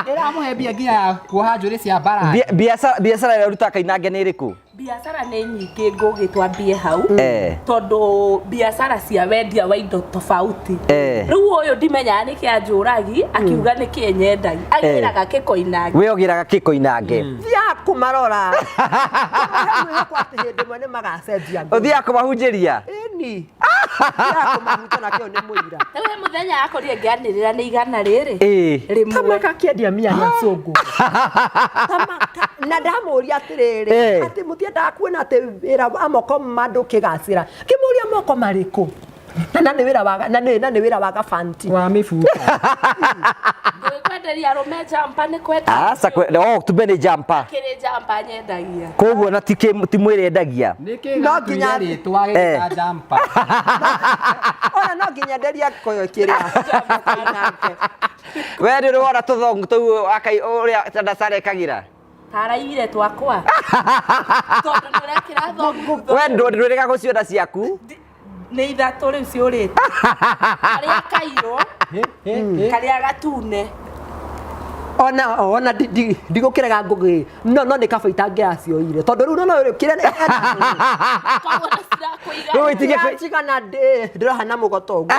ĩramũhe mbia nginya kuoha njũrĩ cia mbara Biashara ĩrĩa ũrutaga koinange nĩ ĩrĩkũ? biashara nĩ nyingĩ ngũgĩtwambie hau tondũ biashara cia wendia wa indo tofauti rĩu ũyũ ndimenyaga nĩkĩ anjũragi akiuga nĩkĩ nyendagi agĩraga kĩkoinange We ogĩraga kĩkoinange thia kũmarora hĩndĩ ĩmwe nĩ magacenjia ũthiaga kũmahunjĩria ĩni kũmahuta nakĩo nĩ mũira rĩu mũthenya akorire ngĩanĩrĩra nĩ igana rĩrĩ rĩmwe kakĩendia mia na cũngũ na ndamũria atĩrĩrĩ atĩ mũtiendaga kuona atĩ wĩra wa moko mandũ kĩgacĩra kĩmũria moko marĩkũ na nĩ wĩra wa gabanti wa mĩbuka kwenderia arũme jampa nĩ kwenda Asa tume nĩ jampa kĩrĩ jampa nyendagia koguo na ti mwĩrĩ endagia no nginya rĩtwa gĩka jampa ona no nginya nderia koyo kĩrĩa we nĩ ũrona tũthongu tũu ũrĩa Tandasara ekagira taraigire twakwa tondũ nĩũrekĩra thongu we ndũrĩga gũciona ciaku nĩ ithatũ rĩu ciũrĩte karĩa kairũ karĩa gatune ona ndigũkĩrega ngũgĩ no nĩ kaba itangĩracioire tondũ rĩu no kĩrĩa nĩcigana ndĩrohana mũgoto ũguo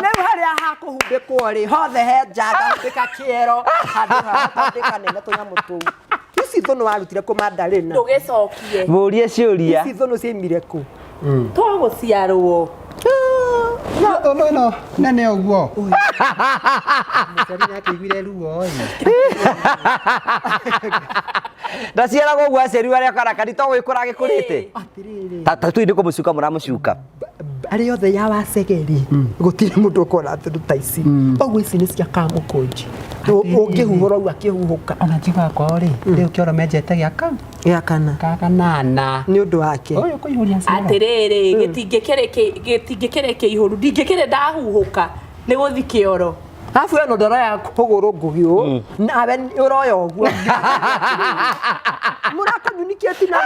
rĩu harĩa hakũhumbĩkwo rĩ hothe he njanga humbĩka kĩero handũ hathondĩka nene tũnyamũ tũu ici thũnũ warutire kũ Madarena ndũgĩcokie mũrie ciũria ici thũnũ ciaimire kũ twagũciarwo thũnũ ĩno nene ũguo mũciari nĩakĩiguire ruo ndaciaragwo ũguo aciari arĩa karakari to gwĩkũra gĩkũrĩte tatuĩ nĩ kũmũcuka mũramũcuka arĩ othe ya wacegeri gũtirĩ mũndũ ũkona atĩ ta ici ũguo ici nĩ cia kamũkũnji ũngĩhuhũra ũguo akĩhuhũka ona njiga kwao rĩ rĩu kĩoro menjete gĩa kana kanana nĩ ũndũ wake ũyũ kũihũria atĩrĩrĩ gĩtingĩkĩrĩ kĩihũru ndingĩkĩrĩ ndahuhũka nĩ gũthi kĩoro alafu eno ndoya kũgũrũ ngũgĩ ũũ nawe ũroya ũguo mũrakomunicate na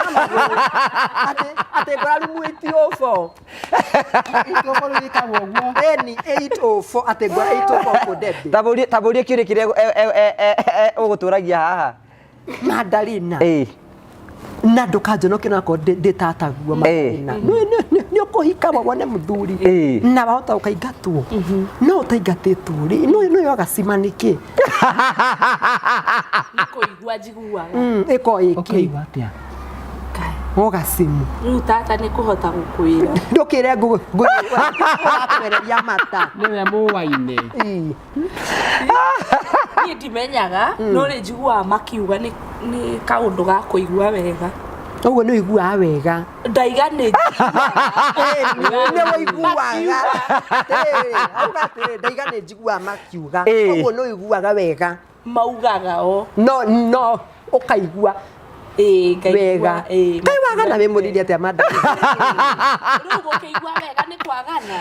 atĩ ngwararimwĩti ũbo itũkũrũ gĩkagwo ũguo ĩni 804 atĩ ngwara 804 kũndembe tabũrie kĩũria kĩrĩa ũgũtũragia haha Madarena na ndũkanjonoke nako ndĩ tataguo Madarena nĩ ũkũhika wone mũthuri na wahota ũkaingatwo no ũtaingatĩtwo rĩ no yogacima nĩkĩ nĩkũigua njiguaga ĩkoĩkĩ atĩa ũgacimu rĩu tata nĩ kũhota gũkwĩra ndũkĩre ngũgũratũmereria mata nĩwe mũwaine niĩ ndimenyaga no nĩ njiguaga makiuga nĩ kaũndũ ga kũigua wega ũguo nĩ ũiguaga wega ndaiga nĩ nĩ ũiguaga auga atĩrĩ ndaiga nĩ njiguaga makiuga ũguo nĩ ũiguaga wega maugaga o no ũkaigua wega kai wagana wĩ mũriri atĩa Madarena rĩu gũkĩigua wega nĩ kwagana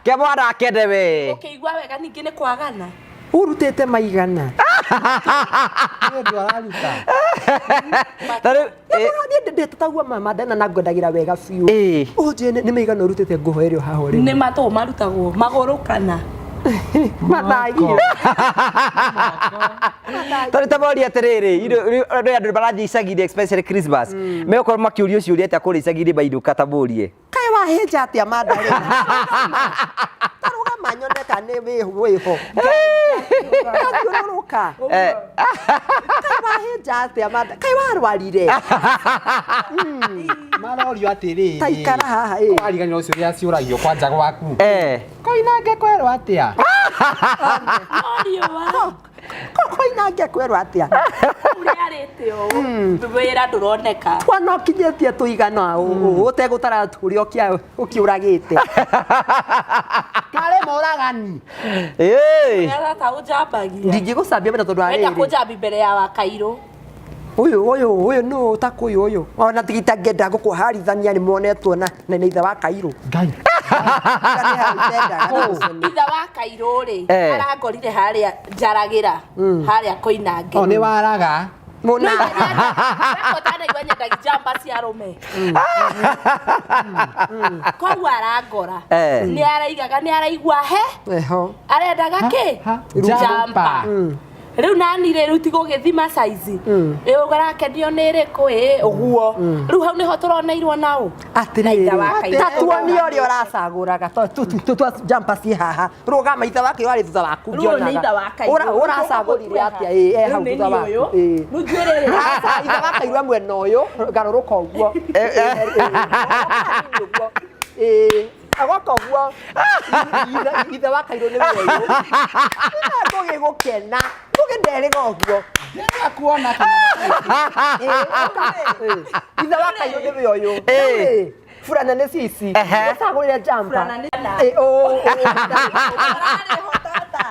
ke mwana akende we gũkĩigua wega ningĩ nĩ kwagana urutĩte maigana nĩũndũ araruta tarĩu ndĩtatagua Madarena na ngwendagira wega biũ ũnjĩ nĩ maigana ũrutĩte nguo ĩrĩa haha ũrĩ nĩ matũ marutagwo magũrũ kana mathagio tarĩ tamoria atĩrĩrĩ andũ marathiĩ icagi-inĩ especially Christmas megũkorwo makĩũrio ciũria atĩa kũrĩa icagi-inĩ mainũka tamorie kaĩ wahĩnja atĩa Madarena tarũgama nyone kana wĩho ngathiũrũrũka kaĩ wahĩnja atĩa kaĩ warwarire marorio atĩrĩrĩ taikara haha wariganĩrwo ciũria ciũragio kwanja gwaku koinange kwerwo atĩa koinange kwerwo atĩa ũrĩarĩte ũũ wĩra ndũroneka twana ũkinyĩtie tũigana ũũ ũtegũtara tũrĩa ũkĩũragĩte karĩ moragani Era ta ujambagi. ndingĩgũcambia mbere tondũ Wenda arĩrĩ kũjambi mbere ya Wakairu. ũyũ no ũtakuyu ũyũ ona tigita ngenda gũkũharithania nĩ monetwo na ithe wa Kairũ Ngai Ithe wa Kairũ rĩ arangorire harĩa njaragira harĩa Koinange. nĩ waraga mũna Kotana igwanya ndagijamba cia rume. Koguo arangora. Nĩ araigaga nĩ araigua he. eho Arendaga kĩ? Jamba. Riu nani riu tigo githima size. Ugarakenio nĩ ĩrĩkũ ũguo. Riu hau niho turoneirwo nao. atĩrĩrĩ tatuonio ũrĩa ũracagũraga twa jampa ci haha rũgama ithe wake warĩ thutha waku ũracagũrire atĩa hau thutha waku Riu njũrĩrĩ. ithe wa Kairũ mwena ũyũ garũrũka ũguo agoka ũguo ithe wa Kairũ nĩ ũyũ ngũgĩgũkena ngũgĩnderĩga ũguo kuona ithe wa Kairũ nĩ ũyũ furana nĩ cici acagũrire jampa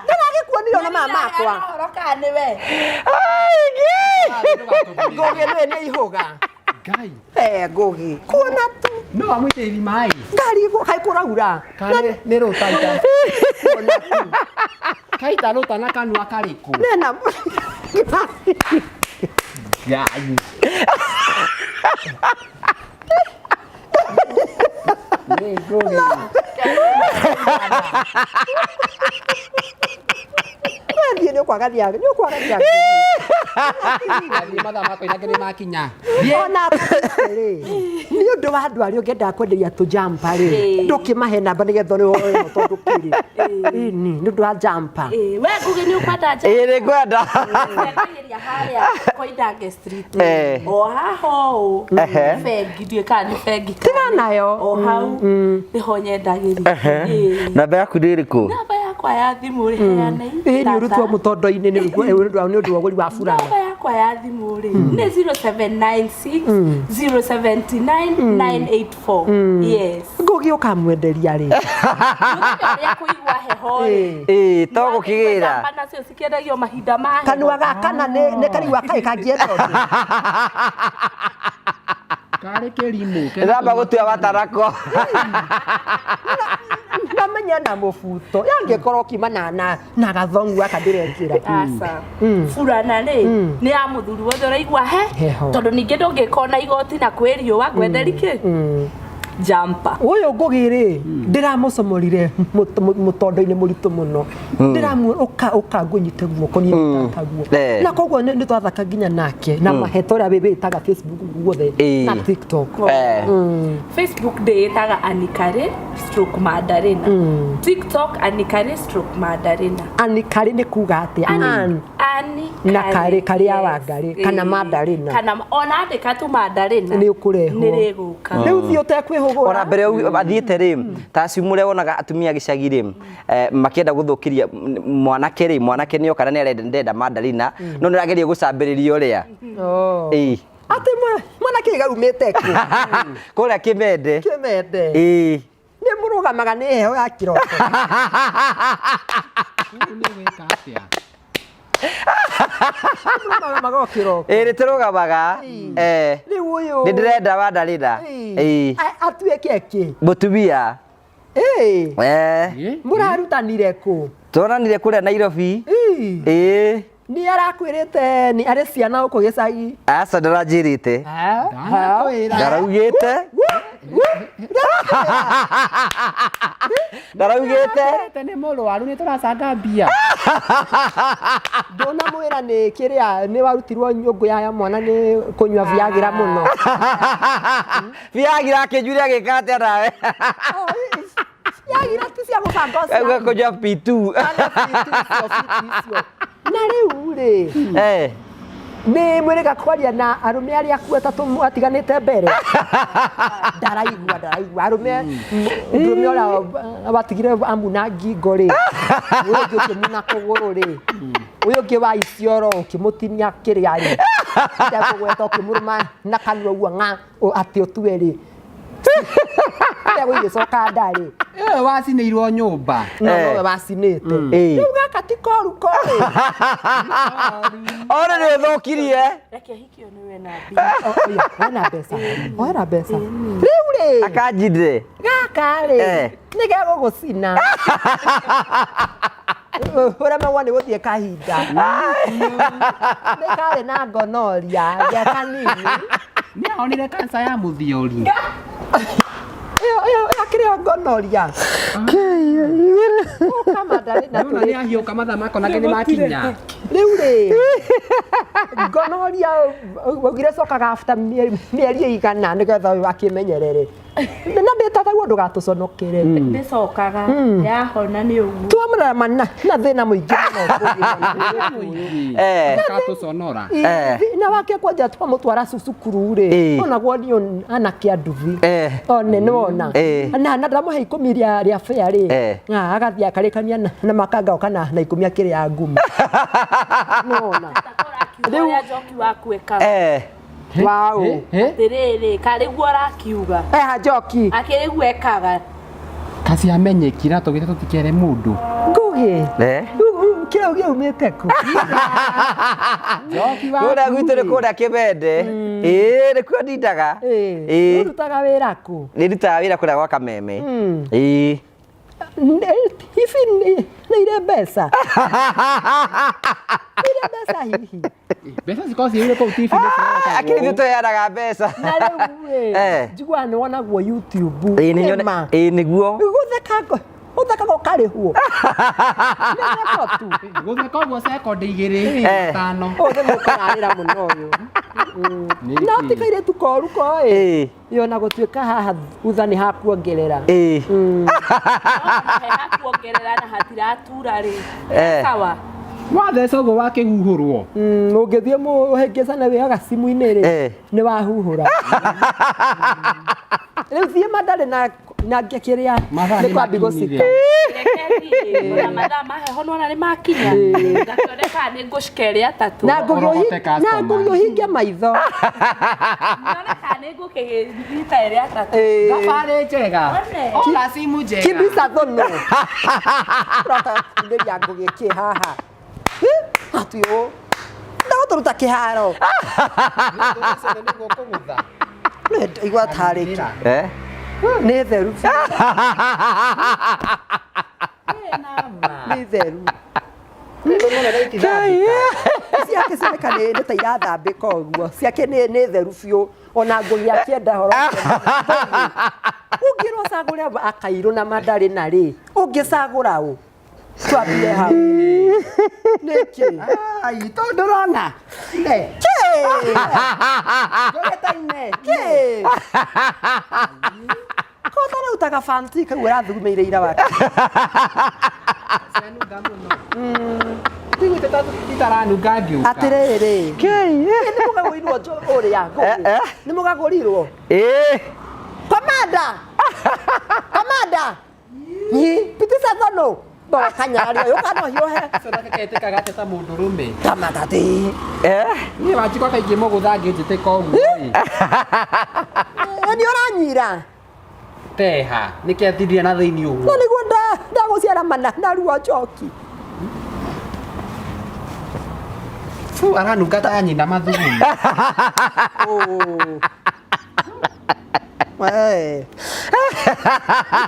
ndĩragĩkuonire ona mama makwa ngũgĩ nĩ ihũga Ngai ngũgĩ kuona tu no amũitĩrĩri maĩ ngari hai kũraura nĩ rũtaita kaita rũta na kanua karĩkũ nena Ngai nĩ ngũgĩ thiĩ nĩ ũkwagathia Ngathiĩ mathaa makwa inake nĩ makinya ona rĩ nĩ ũndũ wa andũ arĩa ũngĩendaga kwenderia tũjampa rĩ ndũkĩmahe namba nĩgetha nĩ tondũ kĩrĩ nĩ ũndũ wa jampa We ngũgĩ nĩ ũkwenda njamba. nĩ ngwenda Nĩendagĩria harĩa Koinange Street. O haha ũũ. Bengi ndiũĩ kana nĩ bengi. tiganayo O hau nĩho nyendagĩria. namba yaku nĩ ĩrĩkũ Namba yakwa ya thimũ rĩ heanei. nĩ ũrutwo mũtondo-inĩ nĩ ũndũ wa ũgũri wa burana Namba yakwa ya thimũ rĩ nĩ 0796 079 984. Yes. ngũgĩ ũkamwenderia rĩ Mũthenya ũrĩa kũigua heho rĩ. to gũkĩgĩra Namba nacio cikĩendagio mahinda ma heho. kanua gaka na nĩ karigua kaĩ kangĩetwo karĩ kĩrimũ ndĩramba gũtua watarako ndamenya na mũbuto yangĩkorwo kiuma na gathongu aka ndĩrekĩra Asa. Burana rĩ nĩ ya mũthuri wothe ũraigua he. Heho. Tondũ ningĩ ndũngĩkona igoti na kwĩ riũa ngwenderi kĩ? Jamba. ũyũ ngũgĩ rĩ ndĩramũcomorire mũtondo-inĩ mũritũ mũno ũka ngũnyite guoko niĩ taguo na koguo nĩ twathaka nginya nake na maheta ũrĩa wĩtaga Facebook guothe na TikTok Facebook ndĩĩtaga Anikare stroke Madarena. TikTok Anikare stroke Madarena. Anikare nĩ kuga atĩa Ani na karĩ ya Wangari kana Madarena kana ona andĩka tu Madarena nĩ ũkũrehwo nĩ rĩgũka. rĩu thiĩ ũtekwĩhũgũra ona mbere athiĩte rĩ ta ciumũre wonaga atumia gĩcagi rĩ makĩenda gũthũkĩria mwanake nĩo kana nĩ arenda Madarena no nĩ arageria gũcambĩrĩria ũrĩa atĩ mwanake gaumĩte kũrĩa Kĩmende nĩ mũrũgamaga nĩ heho ya kĩroko nĩ gwĩka atĩa nĩ tũrũgamaga rĩu ũyũ nĩ ndĩrenda Madarena atuĩke kĩ mũtumia mũrarutanire kũ tuonanire kũrĩa Nairobi nĩ arakwĩrĩte nĩ arĩ ciana gũkũ gĩcagi aca ndaranjĩrĩte ndaraugĩte nĩ mũrwaru nĩ tũracanga mbia ndũnamwĩra nĩ kĩrĩa nĩ warutirwo nyũngũ ya mwana nĩ kũnyua Viagra mũno Viagra akĩnjuire agĩka atĩa nawe Viagra ti cia gũbanga ũcio kũnyua P2 na rĩu rĩ nĩ mwĩrĩga kwaria na arũme arĩa akuo atatũ atiganĩte mbere ndaraigua arũme ũrĩa watigire amuna ngingo rĩ ũyũ ũngĩ ũkĩmuna kũgũrũ rĩ ũyũ ũngĩ wa icioro ũkĩmũtinia kĩrĩa rĩ ndekũgweta ũkĩmũrũma na kanua ũguo atĩ ũtue rĩ ndegũigĩcoka nda rĩ wacinĩirwo nyũmba no wacinĩte rĩu gaka ti koru koru ona nĩ ũthũkirie Reke hikio niwe na mbia. Oera mbeca rĩu rĩ akanjindire gaka rĩ nĩ gegũgũcina ũremagwo nĩ gũthiĩ kahinda nĩ karĩ na gonoria gĩa kanini nĩ onire kanca ya mũthiori ĩyo akĩrĩ gonoria kama ndarĩ na nĩ ahiũka mathaa makonake nĩ makinya rĩu rĩ gonoria ũgire cokaga after mĩeri ĩigana nĩgetha akĩmenyerere na ndĩtatagwo ndũgatũconokere Ndĩcokaga yahona nĩ ũguo. tuamũrama na thĩna mũingĩ gatũconora na wake kwanja twamũtwara cukuru rĩ onagwo nĩ anake a nduthi one nĩwona na ndamũhe 10 rĩa fare rĩ agathiĩ akarĩkania na makanga kana na 10 akĩrĩa ngumu nĩwona Rĩu ya njoki waku eka. Wow. Atĩrĩrĩ, karĩguo arakiuga. Njoki. Akĩrĩguo ekaga. kasi amenyekira tũgĩte tũtikere mũndũ ngugi kĩrĩa gĩaumĩte ku njoki wa kũrĩa gwitũ nĩ kũrĩa Kĩbende nĩkuo ndindaga ũrutaga wĩra kũ nĩndutaga wĩra kũrĩa gwa Kameme hivi nĩ irĩ mbeca irĩ mbeca hihi mbeca cikorwo ciĩrĩ kũu TV akĩrĩ ithuĩ tũheanaga mbeca na rĩu njiguaga nĩ wonagwo YouTube nĩguo gũthekaga ũkarĩhwo gũtheka ũguo sekondi 2 5 ũthemũkararĩra mũno ũyũ no tikaire tukoru koĩ yona gũtuĩka haha thutha nĩ hakuongerera hakuongerera na hatiratura rĩ sawa watheca ũguo wakĩhuhũrwo ũngĩthiĩ mũhĩngĩcane wĩaga cimu-inĩ rĩ nĩ wahuhũra rĩu thiĩ mandarĩ na kĩrĩa nĩ kwambi gũcika mathaa maheho nĩwona nĩ makinya ngakĩoneka nĩ ngũcika ĩrĩa 3 na ngũhiũhinge maitho nĩoneka nĩ ngũkĩrita ĩrĩa 3 thabarĩ njega ola simu njega kibisa thono ndĩria ngũgĩkĩ haha atio ndagũtũruta kĩharo igua tarĩki nĩ theru nĩ theru ciake cioneka nĩ ta irathambĩka ũguo ciake nĩ theru biũ ona ngũgi akĩenda horo ũngĩrwo cagũre akairũ na mandarĩ na rĩ ũngĩcagũra ũ twambire hau nĩkĩ tondũ ũrona ngũgĩtaine kotha rautaga fanti kau ũrathugumeire ira wake itaranunga ngiuka atĩrĩrĩ nĩ mũgagũrirwo ũrĩa nĩ mũgagũrirwo komanda pitisa thono bakanyari yo kana hiyohe sasa kekete gateta mũndũrũme kamatati niĩ wanjikwa kaingĩ mũgũthangi njĩtĩka ũguo nĩ ũranyira teha nĩkĩatirie na thĩinĩ ũguo no nĩguo ndagũciara mana na ruo njoki fu aranunga ta nyina mathugumo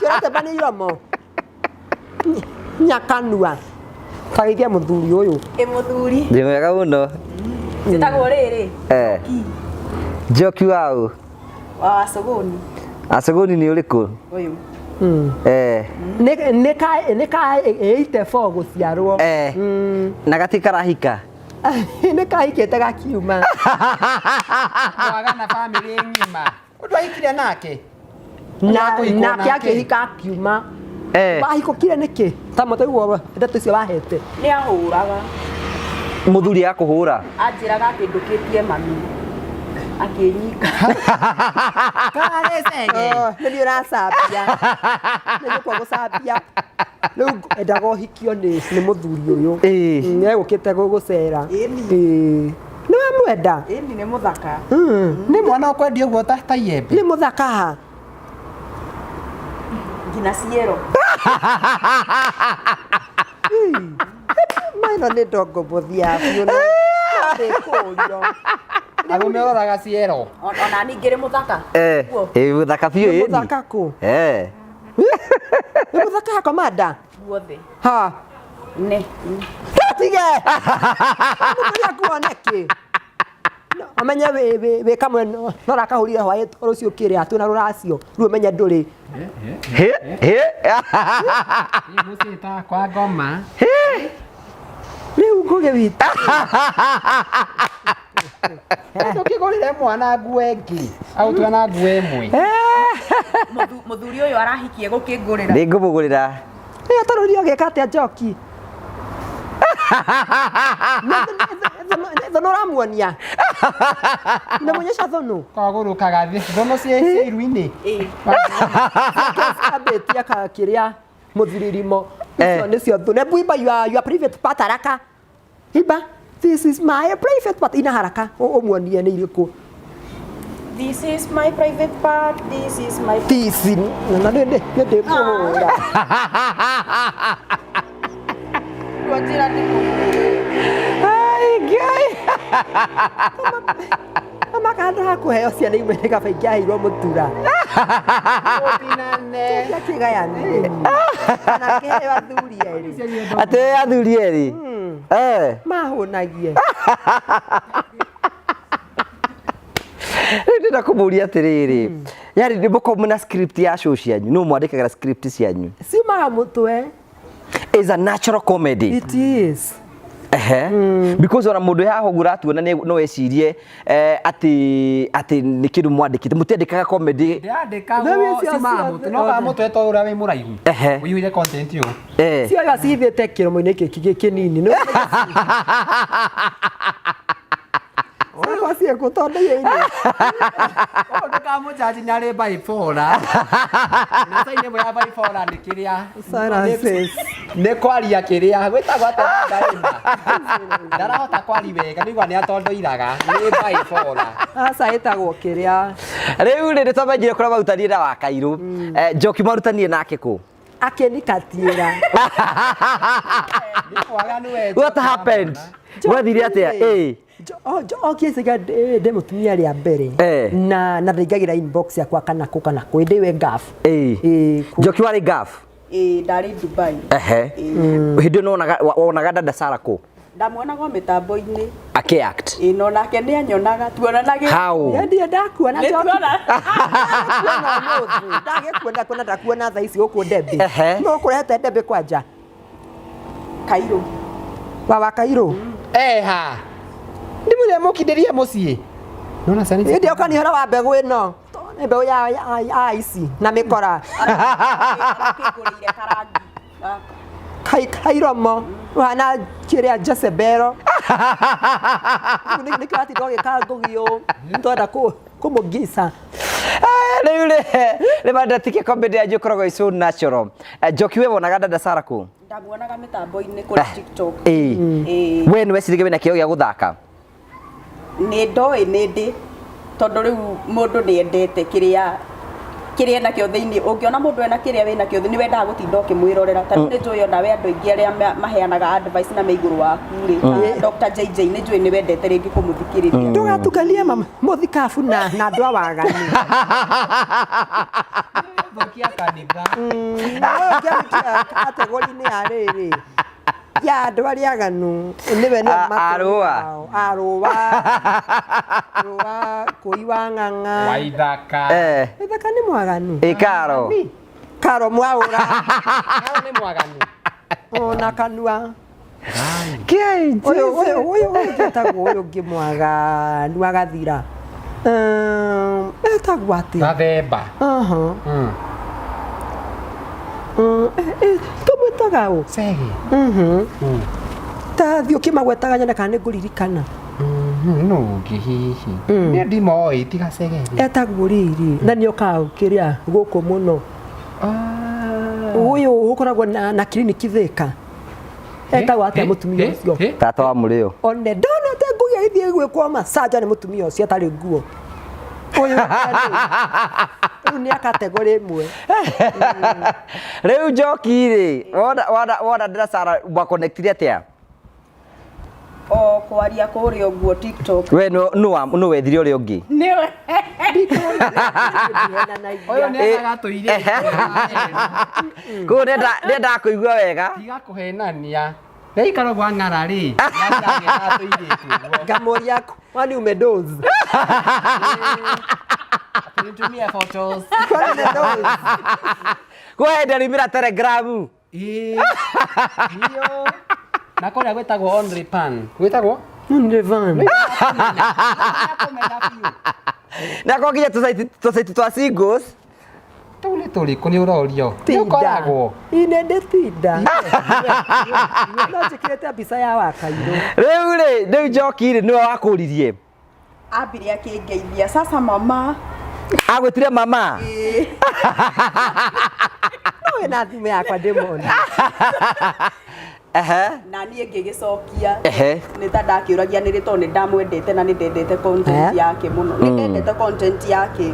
Kĩrate bani iromo nyakanua kageithia mũthuri ũyũ mũthuri ndĩ mwega mũno njĩtagwo rĩrĩ Njoki wau wa Sogoni Asogoni nĩ ũrĩkũ ũyũ nĩka 84 gũciarwo na gatikarahika nĩ kahikĩte gakiuma waga na family ng'ima ũndũ ahikire nake nake akĩhika akiuma wahikũkire nĩkĩ ta mũtũiguo ndeto icio wahete nĩ ahũraga mũthuri akũhũra anjĩraga atĩ ndũkĩtie mami akĩnyika nĩ ũracambia nĩ kwa gũcambia rĩu endaga ũhikio nĩ mũthuri ũyũ egũkĩte gũgũcera nĩ wamwenda ĩni nĩ mũthaka nĩ mwana ũkwendia ũguo ta iyembe nĩ mũthaka ha ngina ciero Maino nĩ ndongo mũthia biũ na ndĩkũrio. Abo me oraga ciero. ona ningĩ rĩ mũthaka mũthaka biũ ĩni. Mũthaka kũ? Nĩ mũthaka ha komanda? guothe Ha. ne Tige. Mũthia kuoneke. Amenya wĩ kamwe no rakahũrire hwaĩ rũciũ kĩrĩa twĩna rũracio rĩu ũmenye ndũrĩ. Mũcita kwa ngoma. Rĩu ngũgĩ witũ. Tukigorire mwana nguo ĩngĩ au twana nguo ĩmwe. mũthuri ũyũ arahikie gũkĩngũrĩra Nĩ ngũmũgũrĩra. Nĩ atarũrio gĩka atĩa Njoki? Thono ramuonia. Ndamonyesha thono. Kagũrũkaga thĩ. Thono cia iru-inĩ. Abetia kĩrĩa mũthiririmo. Icio nĩcio thono. Ebu iba your private part haraka. Iba. This is my private part. Ina haraka. Ũmuonie nĩ irĩkũ. this is my private part this is my This na nĩ ndĩkũhũra. Wajira ndiko Ai ngai. Amakanda hakuheo ciana imwe nĩ kaba ingĩahĩirwo mũtura. Ũtinane. Kĩgayani. Kana kĩheo athuri erĩ. Atĩ athuri erĩ. Mahũnagie. Rĩu ndĩrenda kũmũria atĩrĩrĩ. Yari nĩ mũkorwo mũna script ya show cianyu. Nũ mwandĩkaga script cianyu? Siumaga mũtwe. Is a natural comedy. It is. Because ona mũndũ haha ũguo ũratuona no ecirie atĩ nĩ kĩndũ mwandĩkĩte mũtiandĩkaga comedy. Ndĩandĩkagwo siumaga mũtwe no kana mũtwe to ũrĩa wĩ mũraihu. Ũiyũire content ĩyo. Ciaga cithĩte kĩromo-inĩ gĩkĩ kĩnini. Wasi ekutonda yeye. Ndĩkamũjaji nĩ arĩ bipolar. Na saine mwe ya bipolar nĩ kĩrĩa. Silences. Nĩ kwaria kĩrĩa gwĩtagwo atĩa ndarĩma. Ndarahota kwari wega nĩgwa nĩ atondoiraga nĩ bipolar. Asa etagwo kĩrĩa. Rĩu nĩ tũmenjire kũrĩa marutani na Wakairu. Njoki marutani nake kũ? Akenikatiĩra. What happened? Wathire atĩa? Kĩciga ndĩ mũtumia rĩa mbere na ndaingagĩra inbox yakwa kana kũ ndĩwe gaf. Njoki warĩ gaf? ndarĩ Dubai. Hĩndĩ wonaga dada Sara kũ? Ndamuonaga mĩtambo-inĩ akĩ-act. no nake nĩ anyonaga tuonanaga. How? Ndakuona Njoki. Ndagĩkuona ndakuona thaa ici gũkũ Debi. No kũrehete Debi kwanja. Kairũ. Wa Wakairu. Ha. Ndimũrĩa mũkindĩria mũciĩ. Nona sani. Ndio kanihora wa mbegũ ĩno. Nĩ mbegũ ya ici na mĩkora. Arakĩngũrĩire karangi. Kairomo. Wana kĩrĩa Jezebelo. Nĩ kĩrati ndogĩka ngũgio. Ndonda kũmũgica. Rĩu mandatike comedy yanyu ĩkoragwo is so natural. Njoki we wonaga dada Sara kũ? Ndamuonaga mĩtambo-inĩ kũrĩ TikTok. We nĩ wecirĩge wĩna kĩo gĩa gũthaka? Nĩ ndoĩ nĩ ndĩ tondũ rĩu mũndũ nĩ endete kĩrĩa nakĩo thĩinĩ. Ũngĩona mũndũ ena kĩrĩa wĩna kĩo thĩinĩ nĩ wendaga gũtinda ũkĩmwĩrorera. Tondũ nĩ njũĩ ona we andũ aingĩ arĩa maheanaga advice na igũrũ waku rĩ. Dr. JJ nĩ njũĩ nĩ wendete rĩngĩ kũmũthikĩrĩria. Ndũgatukanie mũthikabu na andũ a waganu. Thũkia kanitha. Kategori-inĩ ya rĩrĩ. Ya andũ arĩa aganu nĩwe nĩ Arũa Kũi wa Ng'ang'a Waithaka. Waithaka nĩ mwaganu. Karo Mwaũra. Karo nĩ mwaganu. Ona Kanua. Ũyũ njĩtagwo ũyũ ũngĩ mwaganu agathira. Etagwo atĩa? Gathemba. Tũmwĩtaga ũ? Sege. Ta thiĩ ũkĩmagwetaga nyone kana nĩ ngũririkana. Nũngĩ hihi. Nĩ ndimoĩ tiga Sege. Etagwo Riri na nĩ okaga kĩrĩa gũkũ mũno. Ũyũ ũkoragwo na kiriniki Thĩka. Etagwo atĩa mũtumia ũcio? Tata wa Mũrĩo. One ndonete ngũgĩ ithiĩ gwĩkwo massage nĩ mũtumia ũcio atarĩ nguo. Ni kategori imwe. Riu Njoki ri wona ndira Sara wa connectire atia o kwaria kuri oguo TikTok we no wethire uri ungi niwe Oyo ni agatuire. ko nenda kuigua wega Tiga kuhenania. Nei karo gwa ngara ri. Gamoria kwani umedoze. Nitumia photos. Kwani umedoze. kwa enda rimira Telegram Iyo. Nakora gwetagwo only pan. Gwetagwo? Only van. na kwa kinya tusaiti twa singles Tuli kuni urorio. Ukoragwo. Inende tinda. No njikirete mbica ya Wakairu. Riu Njoki ri niwe wakuririe ambire akingeithia sasa mama agwitire mama No na thime yakwa ndimona. na niĩ ngĩgĩcokia nĩ ta ndakiũragia nĩ rĩtwa nĩ ndamwendete na nĩ ndendete content yake mũno nĩ ndendete content yake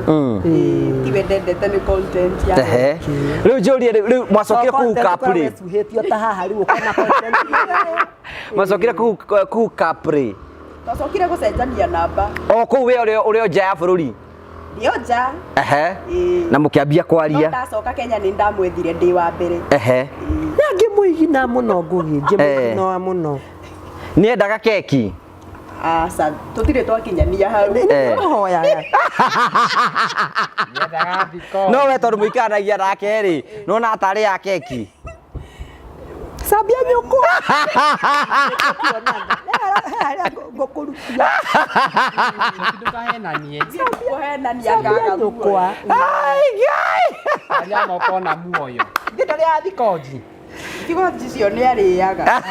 tiwe ndendete nĩ content yake riu njũrie riu mwacokire kuhuka ri Suhetio ta haha riu kana content. mwacokire kuhuka ri twacokire gũcenjania namba o kuu we uri nja ya bururi nĩo nja na mukiambia kwaria ndacoka Kenya nĩ ndamwethire ndĩ wa mbere Nangi muigina muno ngugi muigina muno. ni endaga keki asa tũtirĩ twakinyania hau Hoya. no we tondu muikanagia nake ri no na atari ya keki Sabia nyoko. Ngokurutia. Ndukahenanie. kũhenania ngaga Nyokwa. Anya mokona muoyo. Ndito ria thikoji. thigoti icio nĩ arĩaga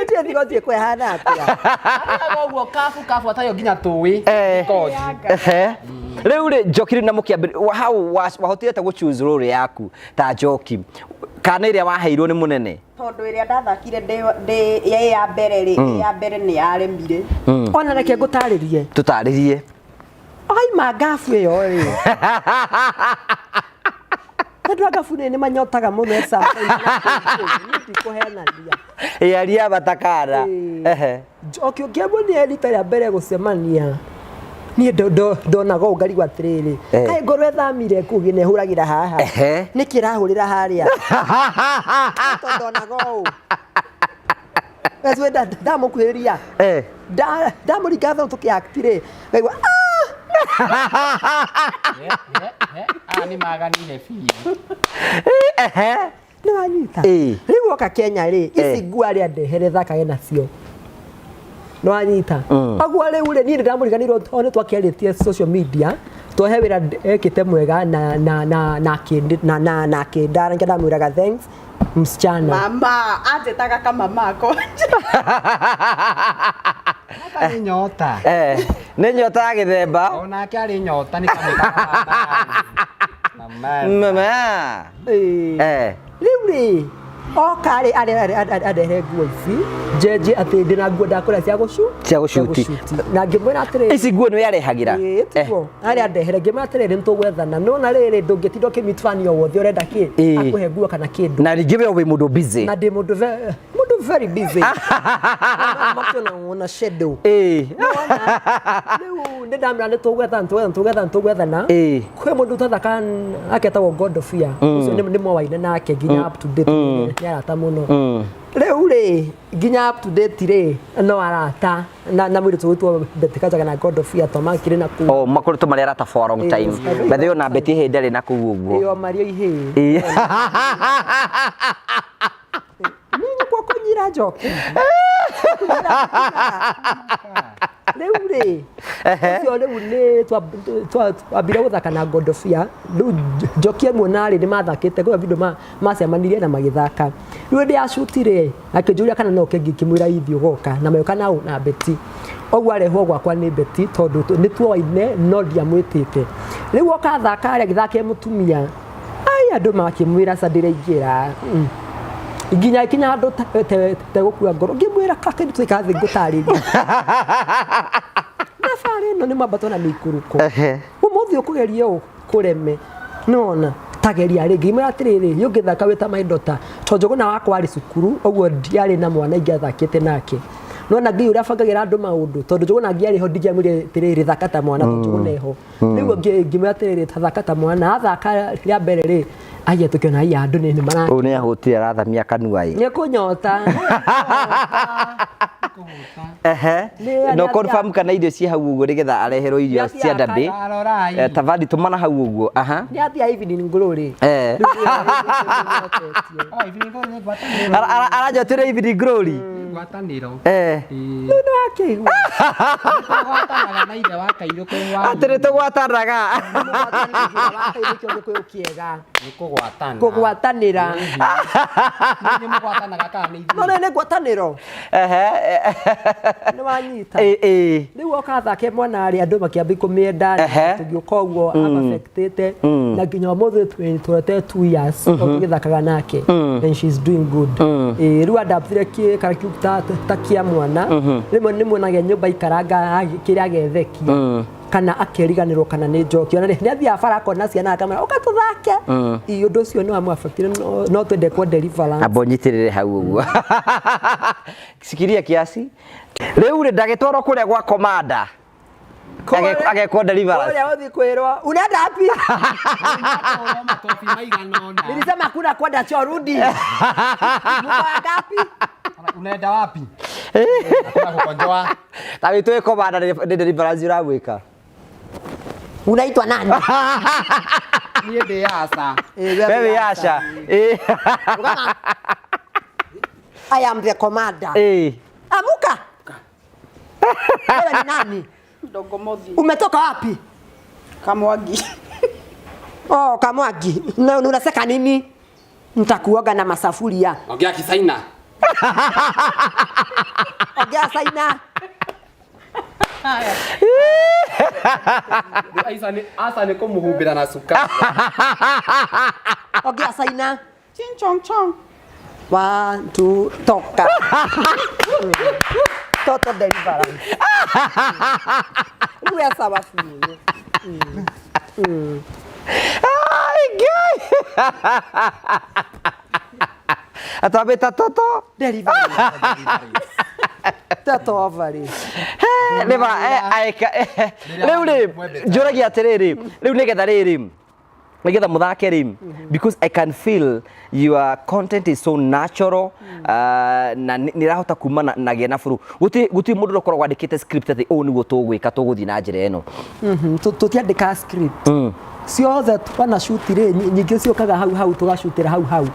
Ndio thigoti kwehana atia. Ũguo kafu atayo nginya tũĩ thikoji. riu ri Njoki ri na mukiambia how wahotire ta guchoose role yaku ta Njoki kana iria waheirwo ni munene tondũ ĩrĩa ndathakire ndĩ ya mbere rĩ ya mbere nĩ yaremire Ona reke ngutaririe. tutaririe Ai magafu yo ri. Andũ agafu nĩ manyotaga mũno esa. Nĩ kuheana ndia. yaria batakara Njoki ũngĩambwo nĩ erita rĩa mbere gũcemania. Niĩ ndonaga ũngari gwa tirĩrĩ. Kaĩ ngoro ethamire kugi nĩ hũragĩra haha. Nĩ kĩrahũrĩra harĩa. Ndonaga ũũ. Wewe ndamukuhĩria. Ndamũringa thau tũkĩaktire. Waigua Ani maganire biũ. nĩ wanyita. Rĩu woka Kenya rĩ ici ngua rĩa ndehere thakage nacio. Nĩ wanyita. Agua rĩu rĩ niĩ ndamũriganirwo nĩ twakĩarĩtie social media. Twahe wĩra ekĩte mwega na kĩndara ndamwĩraga thanks msichana. mama anjĩtaga kama mako Nĩ nyota. nĩ nyota ya gĩthemba Onake arĩ nyota nĩ kamĩkaga. mama Rĩu rĩ oka rĩ arehe nguo ici njenje atĩ ndĩna nguo ndakũra cia gũcuti. na ngĩmwĩra atĩrĩ ici nguo nĩ yarehagĩra tiguo arĩa ndehere ngĩmwĩra atĩrĩ nĩ tũgwethana nona rĩrĩ ndũngĩtinda ũkĩmeet fan o wothe ũrenda kĩ akũhe nguo kana kĩndũ na rĩngĩ we wĩ mũndũ busy na ndĩ mũndũ very busy ona shadow rĩu nĩ ndamwĩra nĩ tũgwethana kwĩ mũndũ ũtathaka aketagwo God of Fear ũcio nĩ mwaine nake nginya up to date nĩ arata mũno rĩu rĩ nginya up to date rĩ no arata na mũirĩtu wĩtwo Betikajaga na God of Fear twamakire na kuu makoretwo marĩ arata for a long time bethe ona Beti hĩndĩ arĩ na kuu ũguo mario ihĩ nĩ kwa kunyira Njoki rĩu rĩ ũcio rĩu nĩ twambire gũthaka na God of Fear rĩu Njoki amwe narĩ nĩ mathakĩte kwa video macemanirie na magĩthaka rĩu ndĩ acutire akĩnjũria kana no kĩngĩmwĩra ithi ũgoka na mayoka na Beti ogwa arehwo gwakwa nĩ Beti tondũ nĩ tuoine no ndiamwĩtĩte rĩu oka thaka arĩa gĩthake mũtumia ai andũ makĩmwĩra sa ndĩraingĩra nginya andũ tegũkua ngoro ngĩmwĩra kaka nĩ twĩka thĩ ngũtarĩria na thabarĩ no nĩ mwambato na mĩikũrũko ũmũthĩ ũkũgeria kũreme nona tageria rĩngĩ imwe atirĩrĩ yũngĩthaka wĩta maindota to Njũgũna wakwa arĩ cukuru ũguo ndiarĩ na mwana ingĩathakĩte nake nona ngi ũrĩa bangagira andũ maũndũ tondũ Njũgũna ngiarĩ ho ndingiamwĩre atĩrĩrĩ thaka ta mwana tondũ Njũgũna eho nĩguo ngĩmwĩra atĩrĩrĩ thaka ta mwana athaka rĩa mbere rĩ aya tũkĩona aya andũ nĩ mara ũũ nĩ ahũtire arathamia kanua ĩ nĩ kũnyota no confirm kana irio ci hau ũguo nĩgetha areherwo irio cia ndathĩ tafadhali tũmana hau ũguo aha nĩ athia evening glory aranjotire evening glory ngwatanĩro nĩ wakĩigua ngwatanaga na ithe WAKAIRU kwĩ wa atĩrĩ tũgwatanaga kũgwatanĩra nĩ mũgwatanaga kana nĩ ithuĩ no nĩ ngwatanĩro nĩ wanyita rĩu okathake mwana arĩ andũ makĩambia kũmĩenda tũgĩũka ũguo amaffectĩte na nginya ũmũthĩ tũrete 2 years tũgĩthakaga nake and she's doing good rĩu adaptire karakiuta ta kia mwana rĩmwe nĩ muonaga nyũmba ikaranga kĩrĩa agethekia kana akeriganĩrwo kana nĩ njoki ona nĩ athiaga bara akona ciana akamera ũgatũthake ũndũ ũcio nĩ wamũaffectire no twende kwa deliverance abonyitĩrĩre hau ũguo sikiria kiasi rĩu rĩ ndagĩtwarwo kũrĩa gwa komanda agekwo deliverance ũrĩa ũthiĩ kwĩrwo unaenda wapi nilisema kuna kwenda choo rudi ngapi unaenda wapi hakuna kukonjoa ta witũ komanda nĩ deliverance ũragwĩka unaitwa nani niĩ ndĩ Asha wewe Asha I am the commander amuka wewe ni nani Ndogo Mothi. umetoka wapi Kamwagi. oh Kamwagi na unaseka nini nitakuoga na masafuria ongea Kisaina ongea Saina Asa nĩ kũmũhumbĩra na cuka ongea Saina Chin chong chong. 1 2 toka toto deliverance wewe sawa funi ai gai atabeta toto deliverance toto avari nĩma aika rĩu rĩ njũragia atĩrĩrĩ rĩu nĩgetha rĩrĩ nĩgetha mũthake rĩ because I can feel your content is so natural na nĩrahota kuma nagia na buru gũtirĩ mũndũ ũkoragwo andĩkĩte script atĩ ũũ nĩguo tũgwĩka tũgũthiĩ na njĩra ĩno tũtiandĩka script ciothe twana shoot rĩ nyingĩ ciokaga hau tũgacutĩra hau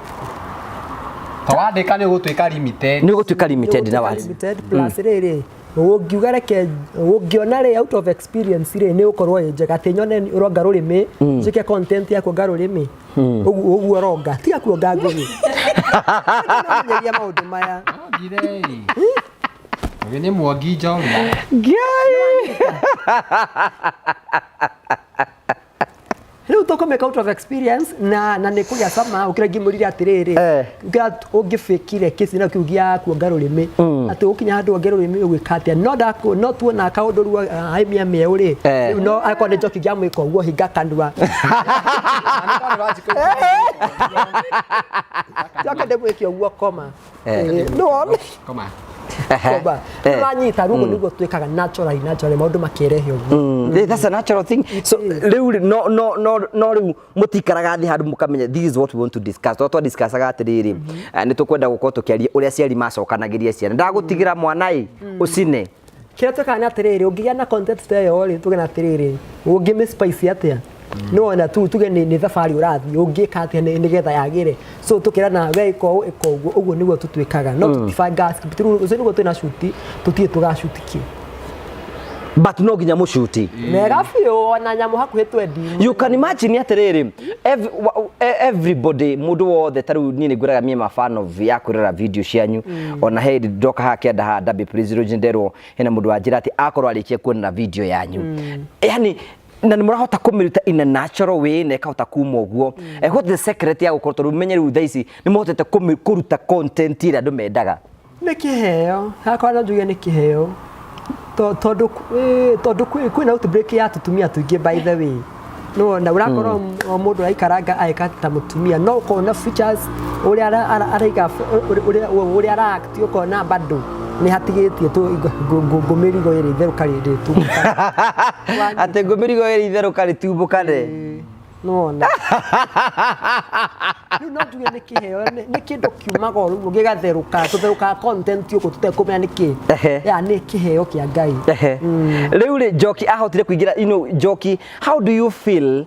tawandĩka nĩ gũtuĩka limited nĩ gũtuĩka limited na words plus rĩrĩ ũngiuga reke ũngiona rĩ out of experience rĩ nĩ ũkorwo njega atĩ nyone ũronga rũrĩmĩ njĩke content yako ngarũrĩmĩ ũguo ũronga tiga kuonga ngũrĩ nĩnya maũndũ maya ngire ũyũ nĩ Mwangi Njoroge rĩu tũkũmĩka out of experience na nĩ kũgĩa sama ũkĩra ngĩmũrire atĩrĩrĩ ũngĩbĩkire kĩci na kĩu gĩa kuonga rũrĩmĩ atĩ ũkinya handũ onge rũrĩmĩ ũgwĩka atĩa no tuona kaũndũ rua aimia mĩeũ rĩ rĩu no akorwo nĩ njoki ngiamwĩka ũguo hinga kanua njoke ndĩmwĩke ũguo koma koma wanyita rugo nĩguo twĩkaga naturally maũndũ makĩrehe ũguo that's a natural thing so rĩu no rĩu mũtikaraga thĩ handũ mũkamenya this is what we want to discuss to discussaga atĩrĩrĩ nĩ tũkwenda gũkorwo tũkĩaria ũrĩa ciari macokanagĩria ciana ndagũtigĩra mwana ũcine kĩrĩa twĩkaga nĩ atĩrĩrĩ ũngĩgĩa na content ta ĩyo rĩ tuge na atĩrĩrĩ ũngĩmĩspice atĩa no tuge nĩ thabarĩ ũrathiĩ ũngĩka atĩa nĩgetha yagĩre so tũkĩrana we ĩka ũguo nĩguo tũtwĩkaga no tũtibanga script ũcio nĩguo twĩna shoot tũtiĩ tũgashoot kĩ but no nginya mũshuti mega biũ ona nyamũ hakuhĩ twendi you can imagine atĩrĩrĩ everybody mũndũ wothe tarĩu niĩ nĩngwĩraga mie ma fan of ya kwĩrora video cianyu ona he ndoka hakĩenda handa please nderwo hena mũndũ wanjĩra atĩ akorwo arĩkia kuona video yanyu yani na nĩ mũrahota kũmĩruta in a natural way na ĩkahota kuma ũguo what the secret ya gũkorwo tondũ menye rĩu thaa ici nĩ mũhotete kũruta content ĩrĩa andũ mendaga nĩ kĩheo hakwa no njuge nĩ kĩheo tondu kwina outbreak ya tutumia tuingi by the way no na urakora mundu aikaranga aika ta mutumia no kona features uria araiga uria aract ukona bado ni hatigitie tu ngumirigo iri itheruka rinditu ate ngumirigo iri itheruka ritumbukane no no njuge ni kiheo ni kindu kiumaga ru gigatheruka tutheruka content yuko tutekumenya niki ya ni kiheo kia Ngai riu ri Njoki ahotire kuingira Njoki how do you feel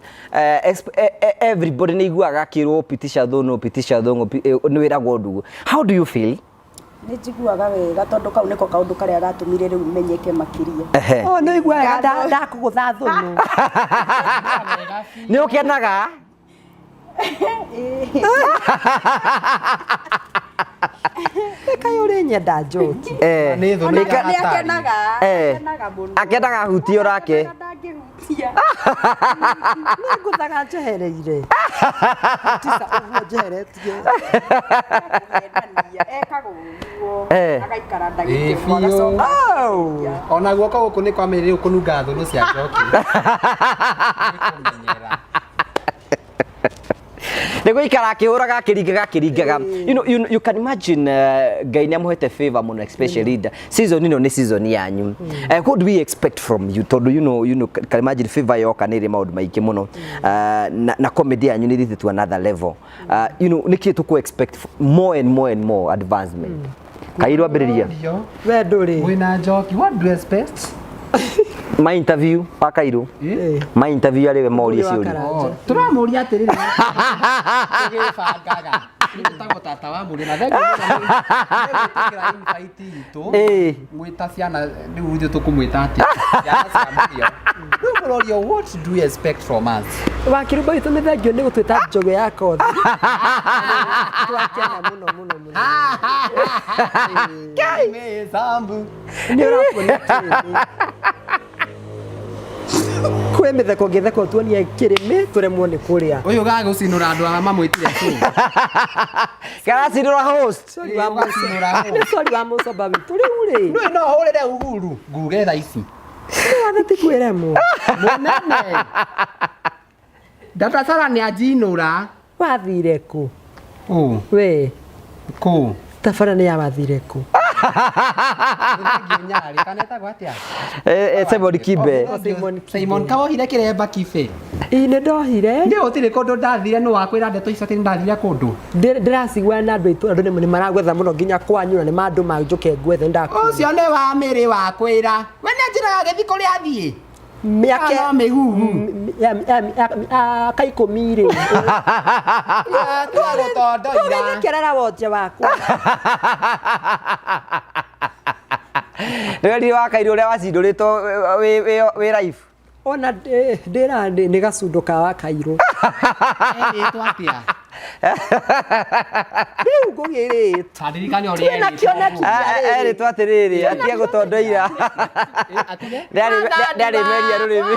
everybody ni iguaga kirwo pitisha thongo ni wiragwo ndugu how do you feel ni njiguaga wega tondu kau niko kaundu karia gatumire riu menyeke makiria no iguaga ndakugutha thonu ni ukenaga kayo ri nyenda Njoki ni thoni akenaga akenaga hutio rake nguthaga njehereire tisa uguo njeheretie ekaga uguo agaikara ndagĩka agacoka ona guoko gũkũ nĩ kwamĩrĩrio kũnunga thũnũ cia Njoki Nego ikara akihuraga akiringaga you can imagine Ngai ni amuhete favor muno especially season ino ni season yanyu what do we expect from you tondu you know can imagine favor yoka ni maundu maingi muno na comedy yanyu ni thithi to another level niki tuku expect more and more advancement Kairu ambiriria we nduri wina Njoki what do you expect my interview Wakairu my interview ari we mori ciuri turamuria atiriri tugibangaga nitagwo tata wa muri na thego nĩgwĩtĩkĩra invite itũ mwĩta ciana rĩu ithuĩ tũkũmwĩta atĩ ciana cia mũrio rĩu mũrorio what do you expect from us Wakiru boy tu nithagio nĩ gũtwĩta njogo ya kothi twakena muno Kai sambu nĩ ũrakuona kwe mitheko ngitheko tuonie kirimi turemwo ni kuria uyu gagũcinũra andũ arĩa mamwĩtire tu garacinũra host sorry wa mucoba witu riu ri no hũrĩre Uhuru nguge tha ici wathati kwiremwo mũnene Dr. Sara nĩ anjinũra wathire ku we ku tabara nĩ yawathire ku nyari kaneta gwatia Simon Kibe Simon kawohire kiremba kibe ine ndohire ndio utire kondo ndathire no wakwira ndeto icio tini ndathire kondo ndiracigwa na andu itu andu ni maragwetha muno nginya kwanyu na mandu manjuke ngwethe ndaku ucio ni wa miri wakwira we ni njira githi kuri athie miake no mihuhu kaikomire twagutondoira kerera wote wakwa Nĩ Wakairu ũrĩa wacindũrĩtwo wĩ live ona ndĩra nĩ gacundo ka Wakairu erĩtwo atĩa rĩu ngũgĩrĩtwo taririkani ũrĩa twĩna kĩoneki erĩtwo atĩrĩrĩ atige gũtondoira ndarĩ meria rũrĩmĩ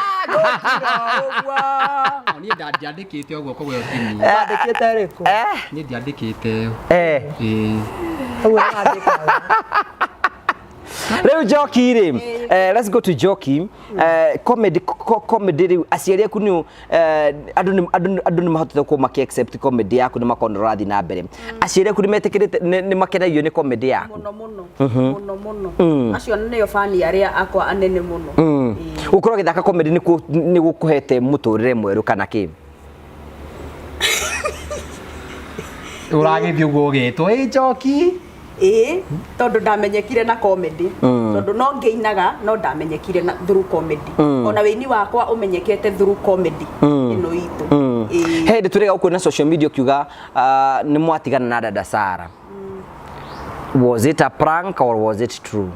niĩ ndiandĩkĩte ũguo koguo tini ndandĩkĩte rĩkũ niĩ ndiandĩkĩte ũguo ndandĩka Leo Njoki ri let's go to Njoki comedy ri aciari aku ni andu ni mahotete ko maki accept comedy yaku ni makona rathi na mbere aciari aku ni metikirite ni makenagio ni comedy yaku muno acio nĩo fani aria akwa anene muno ukorwo githaka comedy ni gukuhete muturire mweru kana ki uragithio gugitwo Njoki tondu ndamenyekire na comedy tondu no ngeinaga no ndamenyekire na through comedy ona wini wakwa umenyekete through comedy ino itu hende turega uko na social media kiuga ni mwatigana na dada Sara was it a prank or was it true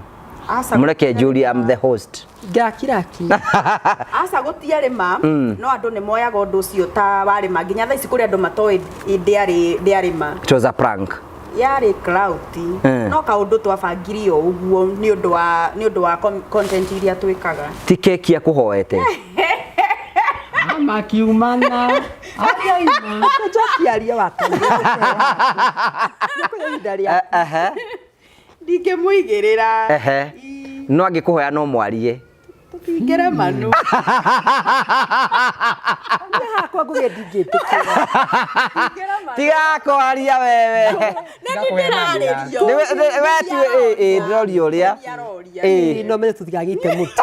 Mureke Julie, I'm the host. Gakiraki. Asa gutiare ma no andu ni moyaga undu ucio ta wari ma nginya thaa ici kuri andu matoi ndiari ma. It was a prank. Yari cloudy no kaundu twabangirio uguo ni undu wa content iria twikaga ti keki ya kuhoete makiumana ayaima njokiaria wakani ndinge muigirira no angikuhoya no mwarie Tukingere manu. Hakwa ngugethingite. tiga kwaria wewe wewe ndĩroria ũrĩa No menye tutigagite mutu.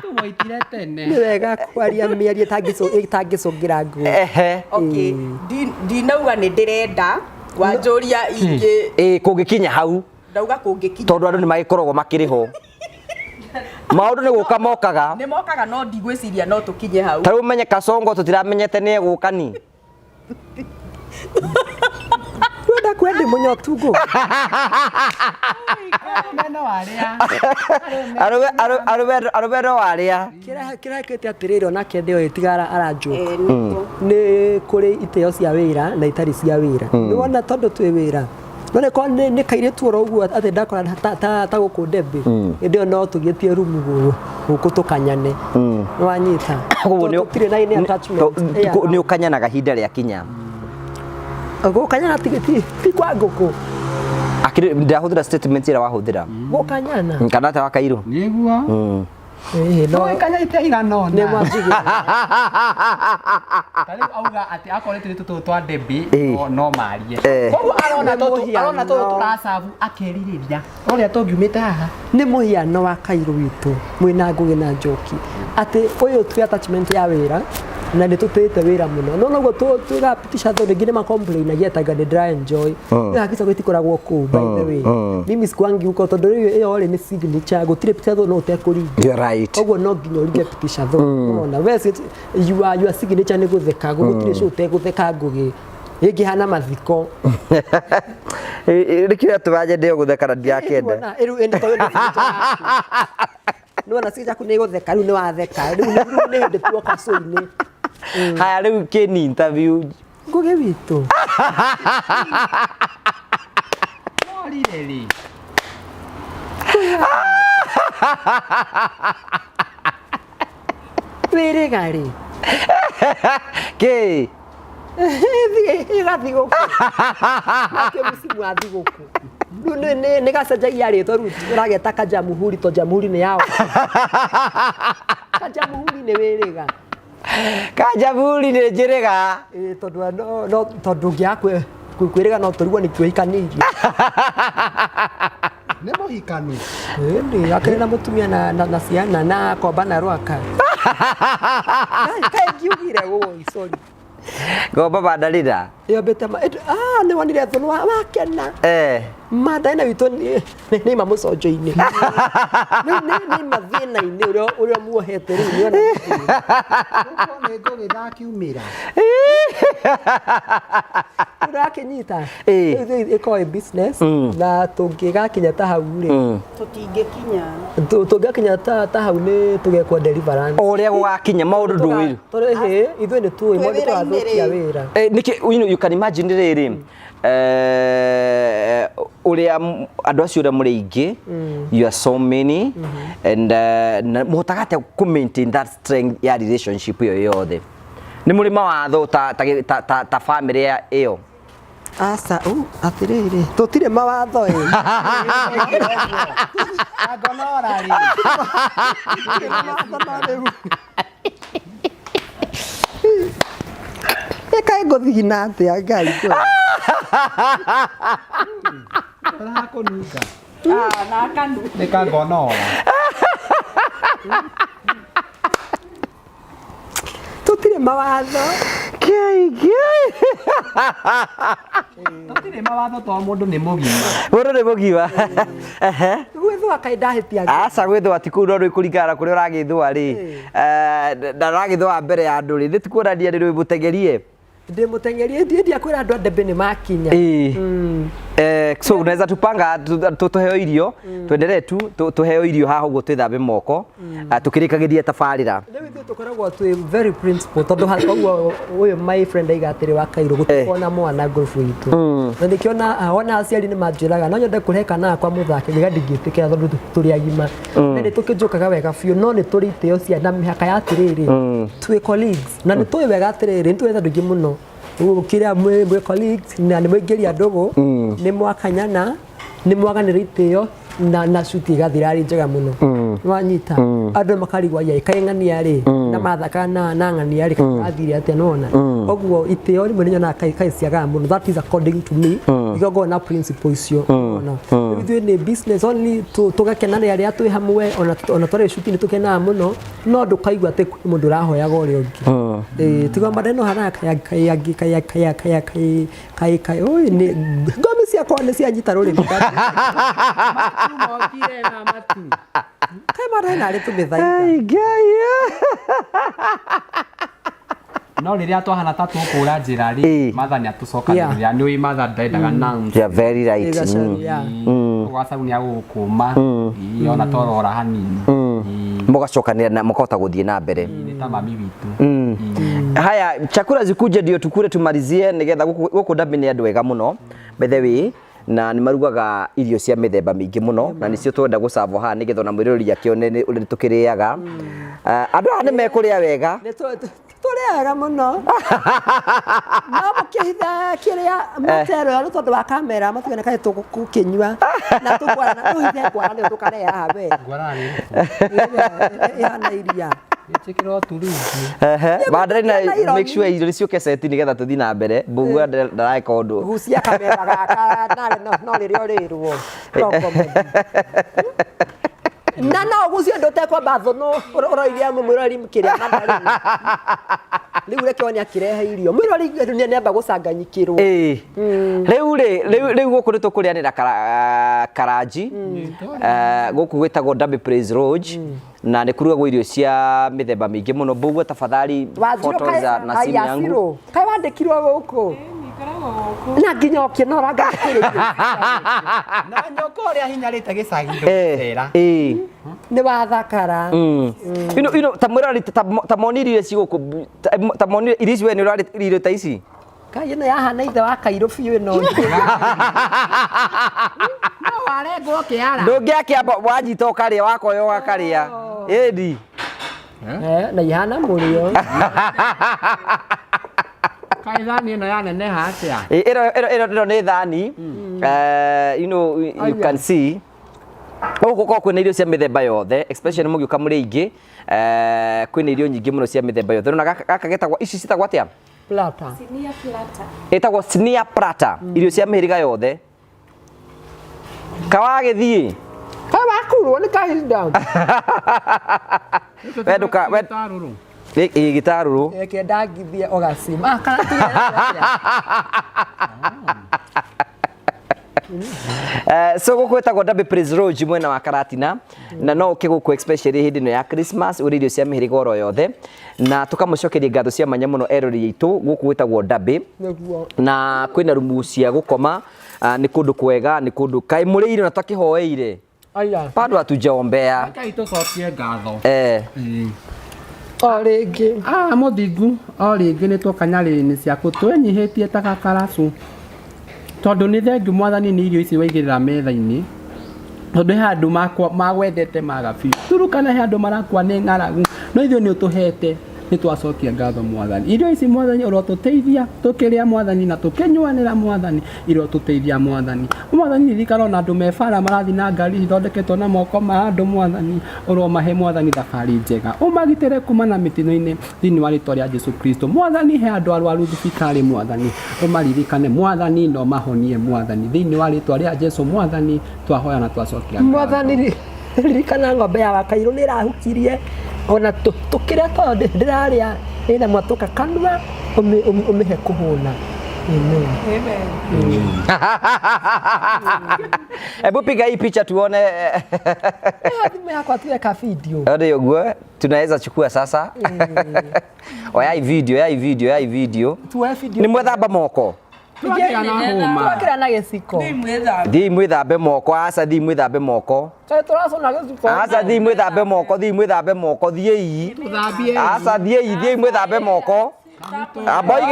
Tumuitire tene. Ni wega kwaria mĩario ĩtangĩcũngĩra ngũ. Okay. Ndinauga nĩ ndĩrenda wanjũria ingĩ. Kũngĩkinya hau. Ndauga kũngĩkinya. Tondũ andũ nĩ magĩkoragwo makĩrĩho. Maũndũ nĩ gũka mokaga. Nĩ mokaga no ndigwĩciria no tũkinye hau. Ta rĩu menye Kasongo tũtiramenyete nĩ egũka ni. Wenda kwenda mũnyotu ngũ. Arũbendo warĩa. Kĩrakĩte atĩrĩrĩ onake ndĩo ĩtigara aranjũka. Nĩ kũrĩ itĩo cia wĩra na itarĩ cia wĩra. Nĩ wona tondũ twĩ wĩra. None kwa nĩ kairĩtu oro ũguo atĩ ndakora ta gũkũ ndembe. Ĩndĩ no tũgĩtie rumu gũkũ tũkanyane. Nĩ wanyita. Tũtirĩ na ini attachment. Nĩ ũkanyanaga hinda rĩa kinya. Gũkanyana ti kwa ngũkũ. Ndahũthĩra statement ĩrĩa wahũthĩra. Gũkanyana. Kana ta Wakairu. Nĩguo. No Ikanyite igana nĩ mwanjigi. Kali auga ati akorete tutu twa Debi no marie. Koguo arona to turacabu akerirĩria. Oria tũngiumĩte haha. Nĩ mũhiano wa Kairu witũ mwĩna Ngũgĩ na Njoki. Atĩ ũyũ tu attachment ya wĩra na nĩ tũtĩte wĩra mũno. No noguo tũgapitisha thũ rĩngĩ nĩ ma-complain agieta dry enjoy. Hakika gũtikoragwo kũu by the way. Mimi sikwangi huko tondũ ĩyo rĩ nĩ signature gũtirĩ picha thũ no ũtekũringa. You're right. Oguo no nginya ũringe picha thũ. Ona wesi your signature nĩ gũtheka gũtirĩ show ũtegũtheka Ngũgĩ. Ĩngĩhana mathiko. Rĩkĩra tũwanje ndĩo gũtheka na ndiakenda. Rĩu ĩndĩ tondũ nĩ wona signature nĩ gũtheka rĩu nĩ watheka. Rĩu nĩ hĩndĩ tuoka show-inĩ. Haya rĩu kĩni interview. Ngũgĩ witũ. Morire. Wĩrĩga rĩ. Kĩ? Ĩgathiĩ gũkũ. Nakĩo mũcimu wa thigũkũ. Rĩu nĩ gacenjagia rĩtwa rĩu ũrageta Kajamuhuri to Jamhuri nĩ yao. Kajamuhuri nĩ wĩrĩga. Kajamuhuri nĩ njĩrĩga. Tondũ ũngĩaga kwĩrĩga no tũrigwo nĩ twĩhikanĩirie. Nĩ mũhikanu. Ĩndĩ akĩrĩ na mũtumia na ciana na komba na rwaka. Kaĩ ngiugire ũũ sorry. Ngomba bandarĩra. Yambĩte nĩ wonire thũnũ wakena. Mandaina witũ nĩ mamũconjo-inĩ. Nĩ mathĩna-inĩ ũrĩa muohete rĩu nĩ ona. Nĩ ngũgĩthakiumĩra. Ũrakĩnyita. Ĩkorwo business na tũngĩgakinya ta hau rĩ. Tũtingĩkinya. Tũngĩgakinya ta hau nĩ tũgekwo deliverance. Ũrĩa gũgakinya maũndũ ndũĩ. Tondũ ithuĩ nĩ tũĩ mũndũ twathũkia wĩra. Nĩkĩ you can imagine rĩrĩ. Ũrĩa andũ acio ũrĩa mũrĩ aingĩ, you are so many and mũhotaga atĩa ku maintain that strength ya relationship ĩyo yothe. Nĩ mũrĩ mawatho ta family ĩyo. Asa atĩrĩrĩ tũtirĩ mawatho ĩ. Agonora rĩ. Kaĩ ngũthigina atĩa Ngai kwĩ. Tũrakũnunga. Na kanu. Nĩ kangonora. Tũtirĩ mawatho. Tũtirĩ mawatho to mũndũ nĩ mũgima. Mũndũ nĩ mũgima. Gwĩthũa kaĩ ndahĩtia. Aca gwĩthũa ti kũu no rĩ kũringana kũrĩa ũragĩthũa rĩ. Ndaragĩthũa mbere ya andũ rĩ. Nĩ ti kuonania rĩ mũtengerie. Ndĩmũtengerie ndiakwĩra andũ a Ndembe nĩ makinya. So unaweza tupanga tuheo irio tuendelee tu tuheo irio haha ũguo twĩthambe moko tukĩrĩkagĩria tabarĩra. Rĩu ithuĩ tũkoragwo twĩ very principle tondũ koguo ũyũ my friend aiga atĩrĩ Wakairu gũtikorwo na mwana group witũ. Na nĩkĩona ona aciari nĩ manjĩraga no nyende kũrehe kana kwa mũthake nĩga ndingĩtĩkĩra tondũ tũrĩ agima. Na nĩ tũkĩnjũkaga wega biũ no nĩ tũrĩ itĩo cia na mĩhaka ya atĩrĩrĩ twĩ colleagues na nĩ tũĩ wega atĩrĩrĩ nĩ twetha andũ aingĩ mũno. Kĩrĩa mwĩ colleagues na nĩ mũingĩria ndũgũ nĩ mwakanyana nĩ mwaganĩra itĩo na shuti gathirari njega muno wanyita andu makarigwa yai kaingania ri na mathaka na ngania ri kathire atia nona oguo iteo rimwe nyona kai ciaga muno. That is according to me igogo na principle icio ona ithuĩ nĩ business only tugakenana aria twi hamwe ona twari shuti ni tukena muno no ndukaigua ati mundu rahoyaga uria ungi tiga maneno hana kai oi ni ngomi ciakwa nĩ cianyita rũrĩmĩ kai marena rĩ tũmĩthaitha no riria twahana ta tukura njira ri mathani atucokanĩrĩria nĩ matha ndendaga nouns. Yeah, very right. Ugacagunia gukuma ona torora hanini mugacokanĩrĩria na mukahota gũthiĩ na mbere nĩ ta mami witũ. Haya, chakula zikuje ndio tukure tumalizie nigetha guku ndabi ni andu wega muno by the way na ni marugaga irio cia mithemba mingi muno na nicio twenda gucavo ha nigetha na mwirori akione uri tukiriaga andu ane mekuria wega turiaga muno no mukihitha kiria matero ya tondu wa kamera matigana kai tukinywa na tukwana no hithe kwana ni tukare habe ngwarani yana iria chekero turugi badari na make sure irio cio keseti nigetha tuthi na mbere mbugua ndaraika undu gucia kamera gaka no ririo rirwo na no gucio ndote kwa batho no uroiria mwirori mkiria mandari riu reke woni akirehe irio mwirori ni amba gucanganyikirwo riu guku nitukulianira karaji guku gwitagwo Dabi Praise Lodge na ni kurugagwo irio cia mithemba mingi muno mbugua tafadhali photos na simu yangu kai wandikirwo guku na nginya okinora na nyoko ria hinyarite gicagi ndocera ni wathakara ino tamwirori tamonirie ciguku tamonirie irio we ni urari irio ta ici kai ino yahana ithe WAKAIRU biũ ino no warengwo kiara ndungiakiamba wanyita ukaria wakoyo wakaria edi na ihana murio kai thani ino yaneneha atia ino ni thani you know you can see Ogo kwina irio cia mithemba yothe especially mugiuka muri ingi kwina irio nyingi muno cia mithemba yothe na gaka getagwa ici citagwa atia plata Senior plata etagwo senior plata irio cia mihiriga yothe kawagithie kawakurwo ni kahinda weduka gitaruru eke ndangithie ogacima kana so gukwetagwo Dabi Praise Lodge mwena wa Karatina na no kiguku especially hindi no ya Christmas uri irio cia mihiriga oro yothe na tukamucokeria ngatho cia manya muno erori yitu guku gwetagwo Dabi na kwina rumu cia gukoma ni kundu kwega ni kundu kai murire na takihoeire bado hatujaombea kai tucokie ngatho o ringi muthingu o ringi ni tukanyarĩrĩ-inĩ ciaku twenyihĩtie ta gakaracu tondu ni thengiũ mwathani ni irio ici waigĩrĩra metha-inĩ tondu he andũ magwethete magabi turukana he andũ marakua nĩ ng'aragu no ithuĩ nĩ ũtũhete nĩ twacokia ngatho mwathani irio ici mwathani ũrotũteithia tũkĩrĩa mwathani na tũkĩnyuanĩra mwathani irotũteithia mwathani ririkana ona andũ mebara marathi na ngari ithondeketwo na moko ma andũ mwathani ũromahe mwathani thabarĩ njega ũmagitĩre kuma na mĩtino-inĩ thĩinĩ wa rĩtwa rĩa Jesũ Kristo mwathani he andũ arwaru thibitarĩ mwathani ũmaririkane mwathani na ũmahonie mwathani thĩinĩ wa rĩtwa rĩa Jesũ mwathani twahoya na twacokia mwathani ririkana ng'ombe ya WAKAIRU nĩ ĩrahukirie ona tukire tondu ndiraria ina mwatuka kanua umihe kuhuna amen hebu piga hii picha tuone thime yakwa tuweka video ndio uguo tunaweza chukua sasa oya hii video tuwe video ni mwethamba moko twakira na giciko thi mwithambe moko asa thi mwithambe moko turacona giciko asa thi mwithambe moko thiei asa thiei mwithambe moko aboi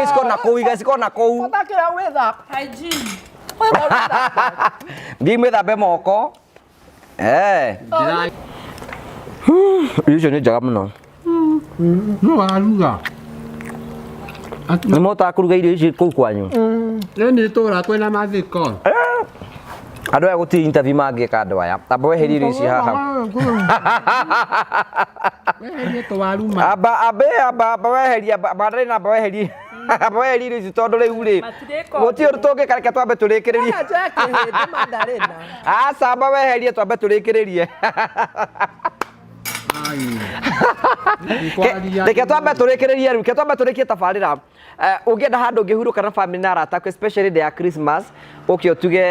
giciko na kou takira witha hygiene thi mwithambe moko icio ni njega muno no waruga ni mota kuruga irio ici kuu kwanyu ni tũra kwĩna mathiko Andũ aya gũtirĩ interview mangĩka andũ aya. Amba weherie irio ici haha. Weherie tũwaruma. Amba weherie, bandari na amba weherie. Amba weherie irio ici tondũ rĩu rĩ. Gũtirĩ ũndũ tũngĩka, reke twambe tũrĩkĩrĩrie. Aca amba weherie twambe tũrĩkĩrĩrie. Reke twambe tũrĩkĩrĩrie rĩu, reke twambe tũrĩkie tabarĩra. Ũngĩenda handũ ũngĩhurũka na family na arata aku, especially day ya Christmas, ũke ũtuge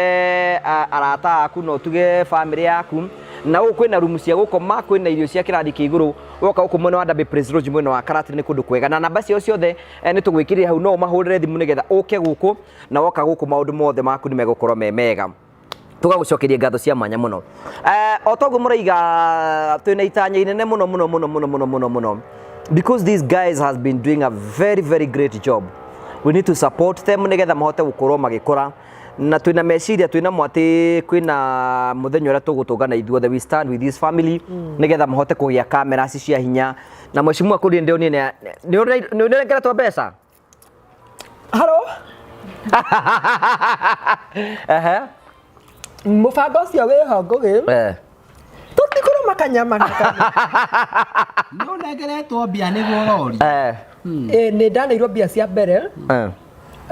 arata aku na ũtuge family yaku, na gũkũ kwĩna rumu cia gũkoma, kwĩna irio cia kĩrathi kĩa igũrũ, woka gũkũ mwena wa Ndabe Praise Lodge mwena wa Karati nĩ kũndũ kwega, na namba ciao ciothe nĩ tũgwĩkĩrĩra hau, no ũmahũrĩre thimũ nĩgetha ũke gũkũ, na woka gũkũ maũndũ mothe maku nĩ megũkorwo me mega. Tugagucokeria ngatho cia mwanya muno. O toguo mũraiga twĩna itanya inene muno, because these guys has been doing a very great job. We need to support them nigetha mahote gukorwo magikora, na twĩna meciria twĩna mwatĩ kwĩna muthenya ũrĩa tũgũtũngana ithuothe, we stand with this family nigetha mahote kũgĩa kamera cia hinya, na mheshimiwa kũrĩ ndio nĩ ũrengeretwo mbeca. Halo. Mũbango ũcio wĩho ngũgĩ. Tũtikũrũ makanyama naka. No nengeretwo mbia nĩguo rori. Nĩ ndanĩirwo mbia cia mbere.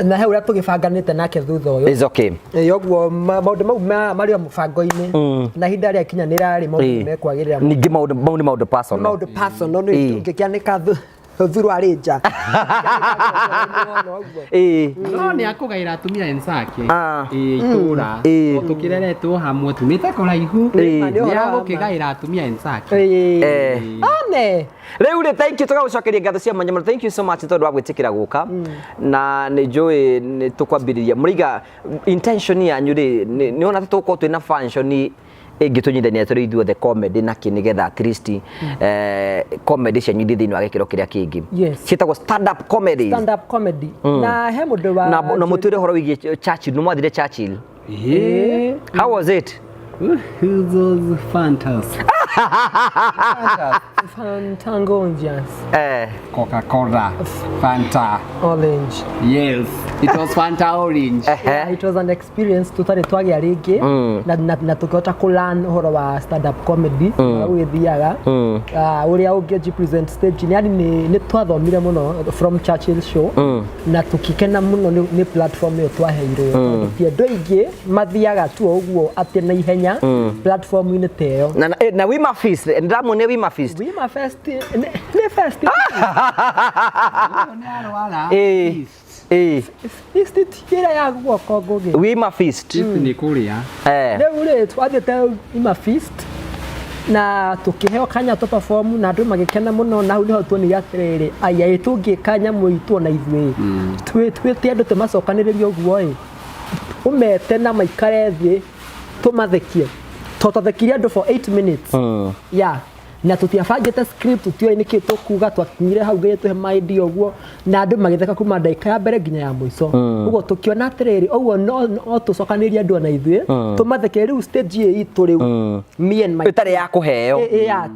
Na he ũrĩa tũgĩbanganĩte nake thutha ũyũ. It's okay. Ũguo maũndũ mau marĩ o mũbango-inĩ. Na ihinda rĩa kinyanĩra rĩ maũndũ mekwagĩrĩra. Ningĩ maũndũ personal. Maũndũ personal nĩ ngĩkĩanĩka thuru arĩnja. No nĩ akũgaĩra atumia enzake. Itũra. Tũkĩreretwo hamwe tumĩte kũraihu. Nĩ agũkĩgaĩra atumia enzake. One. Rĩu rĩ, thank you, tũgagucokeria ngatho cia mwanya. Thank you so much tondũ wa gwĩtĩkĩra gũka, na nĩ njũĩ nĩ tũkwambĩrĩria mũraiga intention yanyu rĩ, nĩ ona tũkorwo twĩna function ingĩtũnyithania tũrĩ ithuothe comedy na kĩnigetha at least comedy cianyu thĩinĩ wa gĩkĩro kĩrĩa kĩngĩ ciĩtagwo stand up comedy. Na he mũndũ wa na mũtwĩre ũhoro wĩgiĩ Churchill, nĩ mwathire Churchill? How was it? It was fantastic. Fantangonjas. Coca-Cola. Fanta. Orange. Yes. It was Fanta orange. It was an experience totally twagĩa rĩngĩ na tũkĩhota kũlearn ũhoro wa stand up comedy ũgĩthiaga ũrĩa ũngĩ present stage nĩ twathomire mũno from Churchill show na tũkĩkena mũno nĩ platform ĩyo twaheirwo. Andũ aingĩ mathiaga tu ũguo atĩ na ihenya platform-inĩ ta ĩyo. Na Wima Feast, ndamuone Wima Feast. Wima Feast nĩ fest. Feast tira ya guoko ngũgĩ. Wima Feast. Nĩ kũrĩa. Rĩu rĩ twathiĩte Wima Feast na tũkĩheo kanya to perform na andũ magĩkena mũno, na hau nĩho tuonire atĩrĩrĩ aya tũngĩka nyamũ itũ na ithuĩ twĩte andũ tũmacokanĩrĩrie ũguo ũmete na maikare thĩ tũmathekie tũtathekirie andũ for 8 minutes na tũtiabangĩte script tũtioĩ nĩkĩ tũkuga, twakinyire hau gĩtũhe mind ũguo na andũ magĩtheka kuma ndagĩka ya mbere nginya ya mũico. Ũguo tũkĩona atĩrĩrĩ ũguo no tũcokanĩrie andũ na ithuĩ tũmatheke. Rĩu stage itũ rĩu me and my ĩtarĩ ya kũheo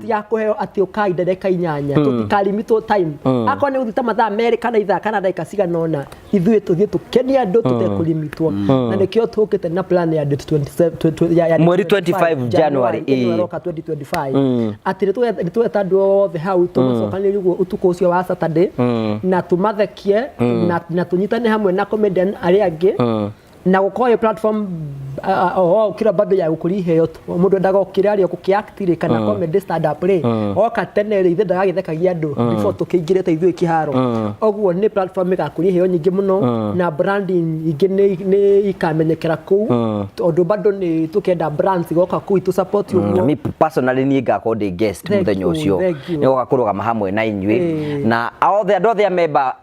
ti ya kũheo atĩ ũkai ndagĩka 8 tũtikalimitwo time akorwo nĩ gũthita mathaa merĩ kana ithaa kana ndagĩka cigana ũna, ithuĩ tũthiĩ tũkenie andũ tũtekũlimitwo. Na nĩkĩo tũkĩte na plan ya date 27 mweri 25 January 2025 atĩ nĩtweta andũ othe hau tũmacokanĩrĩrie ũguo ũtukũ ũcio wa Saturday na tũmathekie na tũnyitane hamwe na comedian arĩa angĩ na gũkorwo platform kira bado ya gũkũria iheo. Mũndũ ndagokĩra arĩa gũkĩact kana comedy stand up rĩ oka tene rĩ ithe ndagagĩthekagia andũ before tũkĩingĩrĩte ithuĩ kĩharo. Ũguo nĩ platform ĩgakũria iheo nyingĩ mũno na branding ingĩ nĩ ikamenyekera kũu tondũ bado nĩ tũkenda brands igoka kũu itu support ũguo. Me personally niĩ ngakorwo ndĩ guest mũthenya ũcio nĩ goka kũrũgama hamwe na inyuĩ na all the other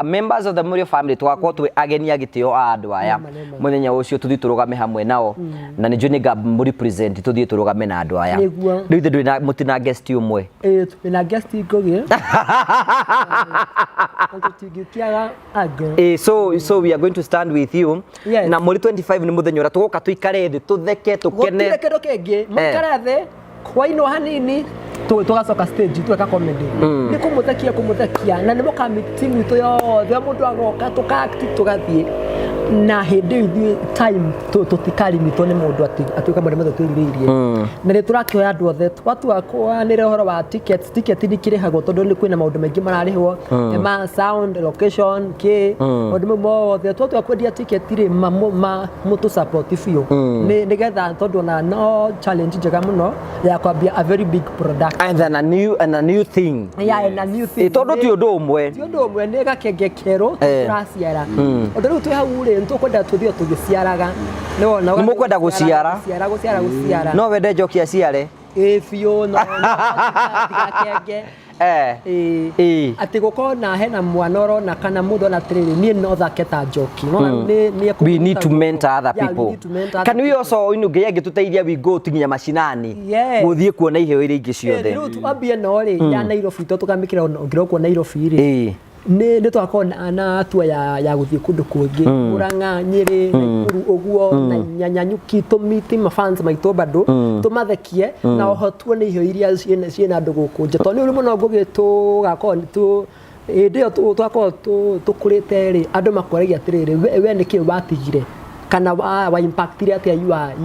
members of the Murio family twakorwo twĩ ageni a gĩtĩo a andũ aya mũthenya ũcio tũthiĩ tũrũgame hamwe nao na nĩnjũ nĩ ngamba represent tũthiĩ tũrũgame na andũ aya. Rĩu ithe mũtina guest ũmwe twĩna guest ngũgĩ so we are going to stand with you na mweri 25 nĩ mũthenya ũrĩa tũgoka tũikare thĩ tũtheke tũkene gũtirĩ kĩndũ kĩngĩ mũikare thĩ kwainwo hanini tugacoka stage tweka comedy nĩ kũmũthekia na nĩ mũkamĩ timu itũ yothe mũndũ agoka tũkaakti tũgathiĩ na hindi ithuĩ time tũtikarimitwo nĩ mũndũ atuĩka mũndũ mothe twĩrirĩirie na nĩ tũrakĩoya andũ othe twatua kwanĩra ũhoro wa ticket ndikĩrĩhagwo tondũ nĩ kwĩna maũndũ maingĩ mararĩhwo ma sound location maũndũ mau mothe twatua kwendia ticket rĩ mũtũ support biũ nĩgetha tondũ ona no challenge njega mũno ya kwambia a very big product and then a new thing tondũ ti ũndũ ũmwe nĩ gakenge kerũ tũraciara ũndũ rĩu twĩ hau rĩ nĩtũkwenda tũthiĩ tũgĩciaraga nĩwona nĩ mũkwenda gũciara no wende njoki aciare biũ no gakenge ati gukorwo na hena mwana orona kana mundu ona tiriri nie no thake ta njoki we need to mentor other people can we also nginya ngituteithia we go tinginya mashinani guthie kuona iheo iria ingi ciothe riu twambie no ri ya Nairobi tukamikira ngiro kuona Nairobi ri nĩ twakorwo na atua ya gũthiĩ kũndũ kũngĩ Murang'a Nyeri Nakuru ũguo na Nyanyuki tũmiti mafans maitũ bado tũmathekie na oho tuone iheo iria ciĩna andũ gũkũ nja tondũ nĩ mũno gũgĩtũgakorwo hĩndĩ ĩyo twakorwo tũkũrĩte rĩ andũ makoragia atĩrĩrĩ we nĩkĩ watigire kana wa impact ria atia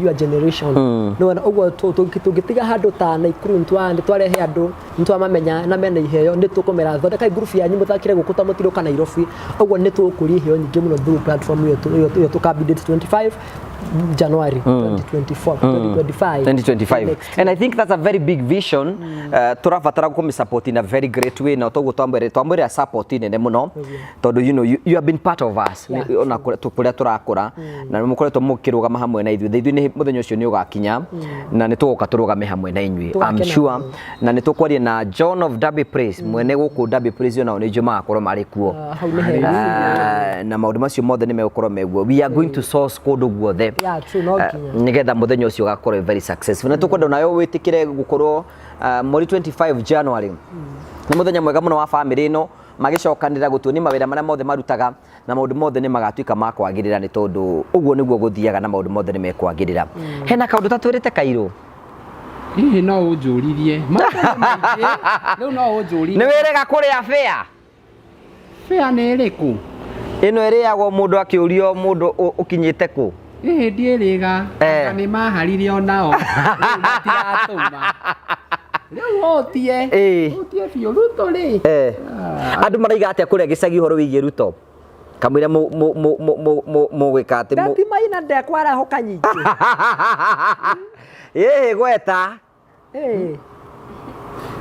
your generation no ũguo tũngĩtiga handũ ta Nakuru twarehe andũ nĩtwamamenya na mena iheo nĩtũkũmera thondeka group yanyu mũthakire gũkũ ta mũtirũka Nairobi ũguo nĩtũkũria iheo nyingĩ mũno through platform yo tũkambidate 25 January 2025 and I think that's a very big vision turabatara gũkũ support in a very great way na toguo twamwĩre support nene mũno tondũ you have been part of us ona kũrĩa turakũra na nĩ mũkoretwo mũkĩrũgama hamwe na ithuĩ nĩ mũthenya ũcio nĩ ũgakinya na nĩ tũgoka tũrũgame hamwe na inyuĩ I'm sure na nĩ tũkwaria na John of Derby Praise mwene gũkũ Derby Praise ona nĩ njuma akorwo marĩ kuo na maũndũ macio mothe nĩ megũkorwo meguo we are going to source kũndũ guothe nigetha muthenya ucio gakorwo very successful na tukwenda nayo witikire gukorwo mweri 25 January na muthenya mwega muno wa family ino magicokanira gutuoni mawira maria mothe marutaga na maundu mothe ni magatuika ma kwagirira ni tondu uguo niguo guthiaga na maundu mothe ni mekwagirira hena kaundu tatwirite Kairu hihi no unjuririe riu no unjuririe ni wirega kuria fair ni iriku ino iriagwo mundu akiurio mundu ukinyite ku ndiĩrĩga nĩ maharire onao matiratũma rĩu ũtie biũ Ruto rĩ andũ maraiga atĩa kũrĩa gĩcagi ũhoro wĩgiĩ Ruto kamwĩra mũgwĩka atĩ ndatimaina ndekwarahoka nyingĩ gweta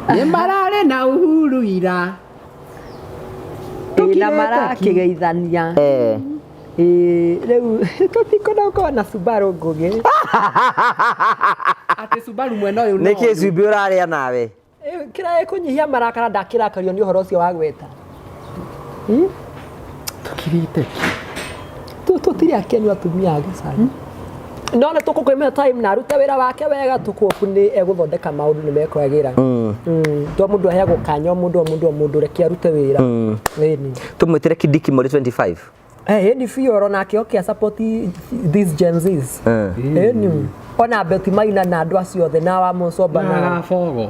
nĩ mararĩ na Uhuru ira na marakĩgeithania rĩu tũtikona gũkorwo na Subaru ngũgĩ atĩ Subaru mwena ũyũ nĩkĩ cumbĩ ũrarĩa nawe kĩraĩ kũnyihia marakara ndakĩrakario nĩ ũhoro ũcio wa gweta tũkirĩte tũtirĩ akenu atumia a gĩcagi no nĩ tũkũkwĩmĩra time na arute wĩra wake wega tũkũoku nĩ egũthondeka maũndũ nĩ mekwagĩra to mũndũ aheagwo kanya mũndũ reke arute wĩra tũmwĩtĩre Kindiki mweri 25 ni fioro na kĩo kĩa support these Gen Zs ni ona beti maina na andũ acio othe na wa Musomba na fogo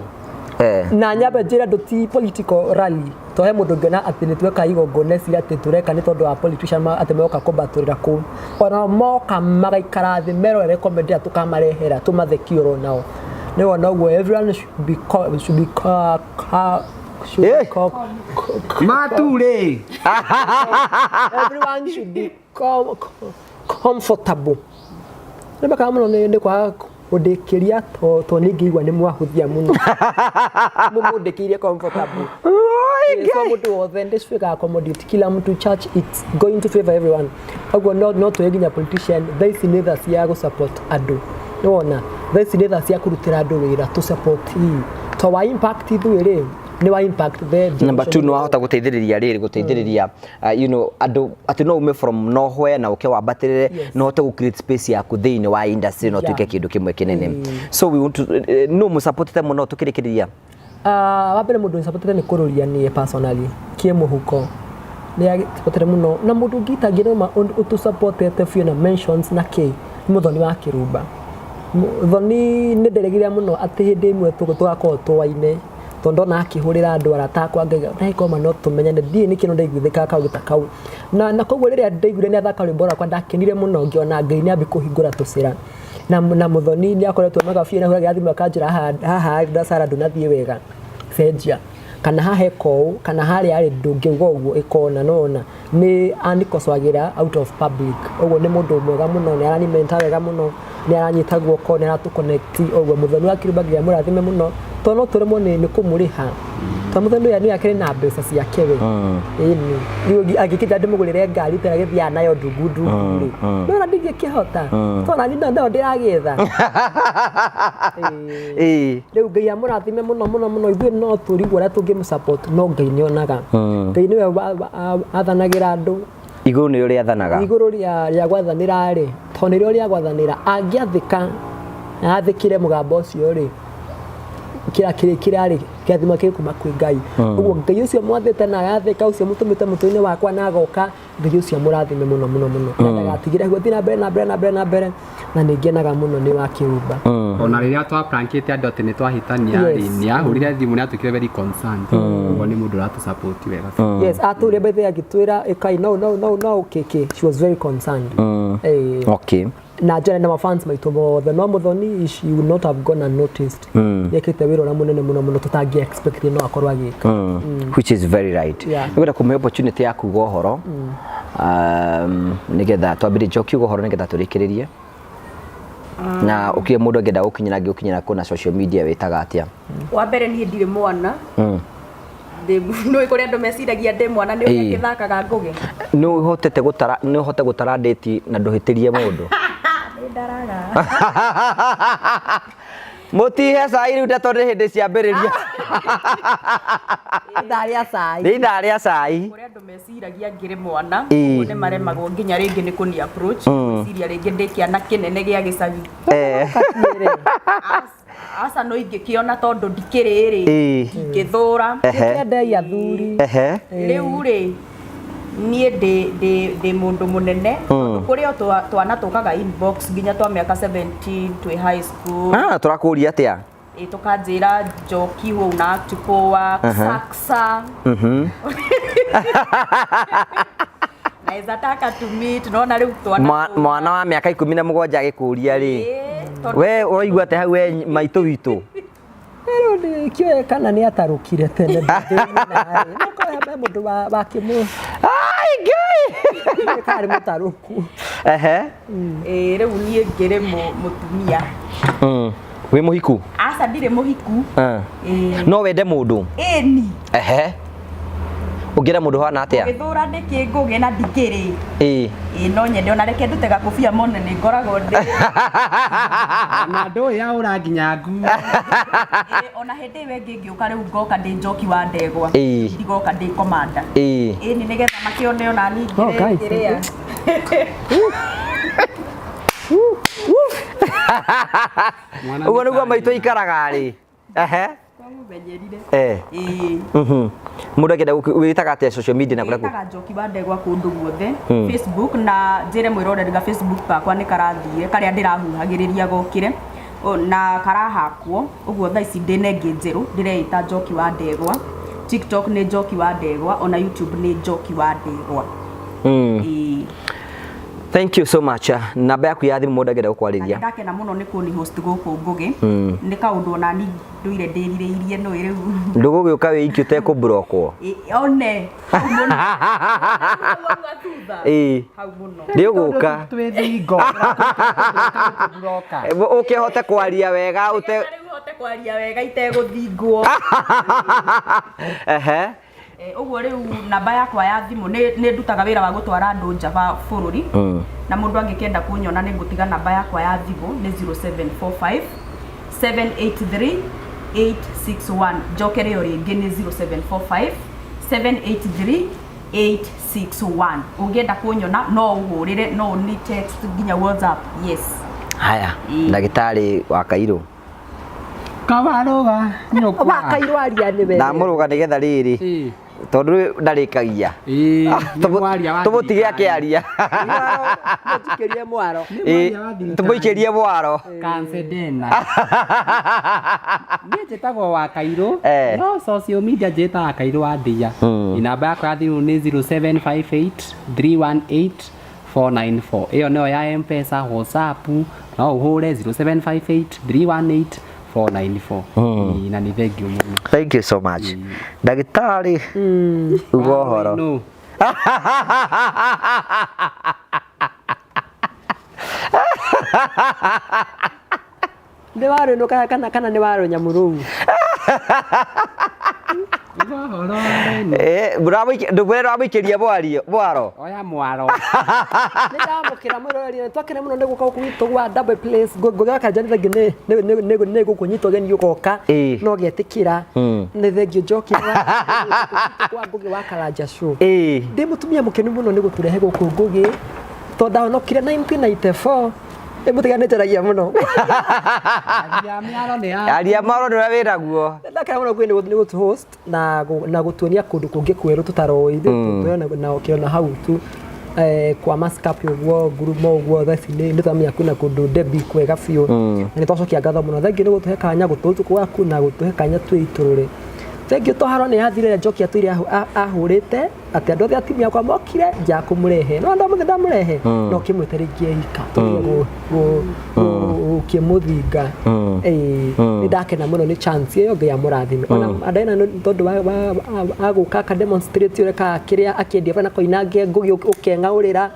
na nyambe njĩra ndũ ti political rally to he mũndũ ngena atĩ nĩ tweka igongona cia atĩ tureka nĩ tondũ wa politician atĩ meoka kũmbatũrĩra kũu ona moka magaikara thĩ merore comedy tukamarehera tumathekio nao nĩ wona ũguo everyone should be Mature. Everyone should be comfortable. Nĩba kama nĩ kwa ũndĩkĩria to nĩngĩigua nĩ mwahuthia mũno. Mũndĩkĩrie comfortable. So mũndũ wothe ndĩcifika accommodate kila mtu church it's going to favor everyone. Ũguo no twĩginya politician thaici nĩ tha cia gũ support andũ. Nĩwona thaici nĩ tha cia kũrutĩra andũ wĩra to support hii. To wa impact ithuĩ ni wa impact the number 2 no ahota guteithiriria riri guteithiriria andu ati no ume from nowhere na uke wambatirire no hote gu create space yaku thiini wa industry no tuike kindu kimwe kinene so we want to no mu support them no tukirikiria wabere mundu ni support ni kururia ni personally kie muhuko ni support muno na mundu ngitagira ma utu supportete fiona mentions na ke muthoni wa Kirumba thoni ni nderegiria muno ati hindi imwe tugakorwo twaine tondo na akihurira andu aratakwa ngaiga na ikoma no tumenyane ndie ni kino ndaiguthika kauta kau na koguo riria ndaiguire ni athaka rwimbo rakwa ndakenire muno ngiona Ngai ni ambi kuhingura tucira na muthoni ni akoretwo magabie na huragira thimu akanjira haha ndasara ndunathie wega cenjia kana hahe kou kana hali ari ndungiuga uguo ikona nona ni anikoswagira out of public uguo ni mundu mwega muno ni aranimenta wega muno ni aranyita guoko ni aratu connect uguo muthoni akiribagira murathime muno tono turimo ni kumuriha tamuthoni ya ni akiri na mbeca ciake we ini ni agikija ndimugurire ngari tera githia nayo ndugundu no na ndinge kihota tona ni ndo ndiragetha riu Ngai amurathime muno ithuĩ no turigwo ra tungimusupport no Ngai ni onaga Ngai ni athanagira andu iguru ni uri athanaga iguru ria gwathanira ri toni ria gwathanira angiathika athikire mugambo ucio ri kira ri kiathima kikuma kwi Ngai uguo Ngai ucio mwathite na yathika ucio mutumite mutuini wakwa na agoka Ngai ucio murathime muno ndagatigire guthi na mbere na ningenaga muno ni wakiumba ona riria twa prankite andu ati ni twahitania ri ni ahurire thimu ni atukire very concerned uguo ni mundu ratu support wega yes aturi bethe agitwira ikai no keke she was very concerned okay na jana na fans maitu mothe no muthoni she would not have gone unnoticed yekite wiro na munene muno tutangi expect no akorwa agika which is very right ngwenda kume opportunity ya kuga horo nigetha twambire joki ugo horo nigetha turikiririe na ukie mundu angenda gukinyira kuna social media witaga atia wa mbere ni ndire mwana no ikore andu meciragia ndi mwana ni ukithakaga nguge no hote gutara date na nduhitirie mundu ndaraga mutihe sai riu ndatonde hindi ciambiriria ndaria sai kore andu meciragia ngire mwana ni maremagwo nginya ringi ni kuni approach ciria ringi ndikiana kinene gia gicagi asa no ingikiona tondu ndikiriri ngithura ndei athuri riu ri nie de mundu munene kuri o twana tukaga inbox nginya twa miaka 17 twi high school turakuria atia tukanjira joki wo na tupoa saksa naiza taka to meet nona riu twana mwana wa miaka 17 agikuria ri we uraigua te hau we maitu witu pero ni kio kana ni atarukire tene noko ya mundu wa kimu Ngai kari mutaruku riu nie ngire mutumia we muhiku asa ndire muhiku no wende mundu ni ugira mundu hana atia ngithura ndiki nguge na ndikiri no nyende ona reke ndutega kofia mone ni ngorago ndi na ndo ya uranginya ngu ona hindi wengi ngiuka riu ngoka ndi njoki wa ndegwa ndigoka ndi komanda ni nigetha makione ona ni ngiria ugo niguo maitu ikaraga ri mundu agenda witaga atia social media na kuraku witaga njoki wa ndegwa kundu guothe Facebook na njire mwirorerera Facebook pakwa ni karathie karia ndirahuhagiriria gokire na karahakwo uguo thaa ici ndine ngi njeru ndireita njoki wa ndegwa TikTok ni njoki wa ndegwa ona YouTube ni njoki wa ndegwa thank you so much namba yaku ya thimu mundu agenda gukwariria ndakena muno ni kuni host guku ngugi ni kaundu ona ni nduire ndiririirie no riu ndugugiuka wi iki uteko brokwo one hau muno ndiuguka twithingo ukihote kwaria wega hote kwaria wega iteguthingwo uguo riu namba yakwa ya thimu ni ndutaga wira wa gutwara andu nja ba bururi na mundu angikenda kunyona ni ngutiga namba yakwa ya thimu ni 0745 783 861 jokere yo ringi ni 0745 783 861 ungienda kunyona no uhurire no ni text nginya WhatsApp yes haya ndagitari WAKAIRU Ukawaroga nyoko. Wakairu aria ni we. Na muruga nigetha riri. Tondu ndarikagia. Tumutige akiaria. Tumuikerie mwaro. Tumuikerie mwaro. Kansedena. Njĩtagwo Wakairu. No social media njĩta Wakairu Andia. Namba yakwa ya thimũ nĩ 0758 318 494. Iyo nĩyo ya M-Pesa, WhatsApp, no ũhũre 0758 318 494. Na nĩ thengiũ mũno. Thank you so much. Ndagĩtarĩ. Ugo horo. Nĩ warũ no kana nĩ warũ nyamũrũu. Ndũkwĩrĩra wamũikĩria mwaro. Oya mwaro. Nĩ ndamũkĩra mũrori twakĩre mũno nĩ gũka gwitũ gwa double place ngũgĩaka kanjani thengio nĩ gũkũnyitwo geni ũgoka no gĩetĩkĩra nĩ thengio njoki kwa ngũgĩ wa Karanja show. Ndĩ mũtumia mũkenu mũno nĩ gũtũrehe gũkũ ngũgĩ tondũ ndahonokire 1994 Emutiganĩteragia mũno. Aria maro nĩ wĩra guo. Ndakara mũno kwĩ nĩ gũtu host na gũtuonia kũndũ kũngĩ kwerũ tũtaroĩ na ũkĩona hau tu kwa maskapi ũguo ngurumo ũguo thaci nĩ tamenya kwĩna kũndũ debi kwega biũ na nĩ twacokia ngatho mũno thengi nĩ gũtũhe kanya gũtũtũ gwaku na gũtũhe kanya twĩ itũrũre. Thengi tũharo nĩ yathire njokia twĩre ahũrĩte atĩ andũ othe atimia kwa mokire nja kũmũrehe no ndamũthe ndamũrehe no kĩmwĩte rĩngĩ ika tũrĩa ũkĩmũthinga nĩ ndakena mũno nĩ chance ĩyo Ngai amũrathime ona andena tondũ wa gũka aka demonstrate ũreka kĩrĩa akĩendia bana koinange ngũgĩ ũkeng'aũrĩra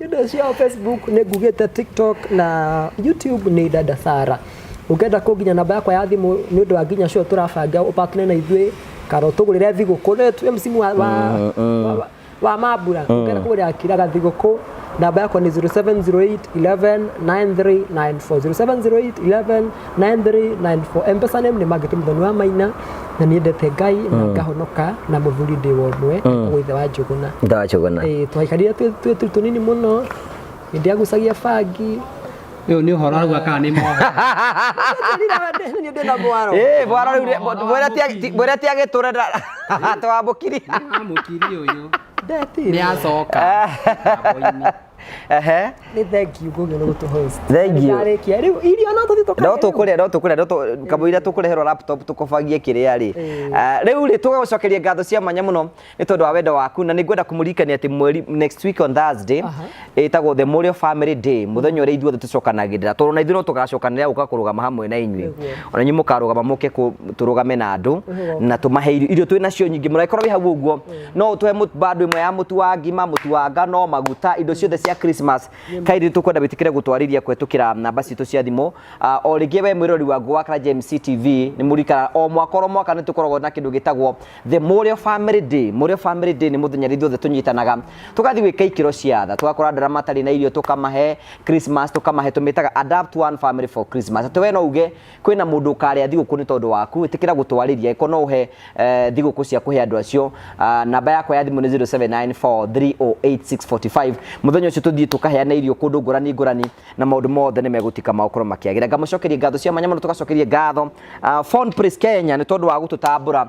ndio cio Facebook nĩ ngugĩte TikTok na YouTube nĩ Dada Sara. Ukenda kũginya namba yakwa ya thimũ nĩ ũndũ wa nginya show tũrabanga ũpartner na ithuĩ karo tũgũrĩre thigũkũ nĩ tu msimu wa mambura ukenda kũgũrĩra kiraga thigũkũ namba yakwa nĩ 0708 11 9394 0708 11 9394 M-Pesa nĩ Magĩtĩ Mũthoni wa Maina na nĩ ndete Ngai na ngahonoka na mũthuri ndĩ womwe gwithe wa Njũgũna ndawa Njũgũna twaikarire twĩ tũnini mũno nĩ agucagia bangi Yo ni horo arugwa kana ni moho. Mwera ti agĩtũra twambũkiri. Amũkiri ũyũ. Ndeti. Ni acoka. Nĩ thank you Ngũgĩ nĩ gũtũ host. Thank you. Ndarĩkia rĩu irio no tũthiĩ no tũkũrĩa kamũira tũkũreherwo laptop tũkobagie kĩrĩa rĩ. Rĩu rĩ tũgũcokeria ngatho cia mwanya mũno nĩ tondũ wa wendo waku na nĩngwenda kũmũririkania atĩ mweri next week on Thursday ĩtagwo the Memorial Family Day mũthenya ũrĩa ithuothe tũcokanagĩrĩra tondũ na ithuĩ no tũgacokanĩrĩra gũka kũrũgama hamwe na inyuĩ ona inyuĩ mũkarũgama mũke tũrũgame na andũ na tũmahe irio twĩ nacio nyingĩ mũragĩkorwo wĩ hau ũguo no tũhe bando ĩmwe ya mũtu wa ngima mũtu wa ngano maguta indo ciothe cia Christmas kaidi tukwenda bitikire gutwariria kwetukira namba citu cia thimo o rĩngĩ we mwirori wa Gwakara JMC TV ni murikara o mwaka ni tukoragwo na kindu gitagwo the Memorial Family Day. Memorial Family Day ni muthenya rithuothe tunyitanaga tugathi gwika ikiro cia tha tugakora ndara matari na irio tukamahe Christmas tukamahe tumitaga adapt one family for Christmas atwe no uge kwina mundu karia thiguku ni tondu waku itikira gutwariria iko no uhe thiguku cia kuhe andu acio namba yakwa ya thimu ni 0794308645 muthenya ucio tuthii tukaheana irio kundu ngurani na maundu mothe ni megutika maukoro makiagira ngamucokeria ngatho cia manya muno tugacokeria ngatho Phone Press Kenya ni tondu wa gututambura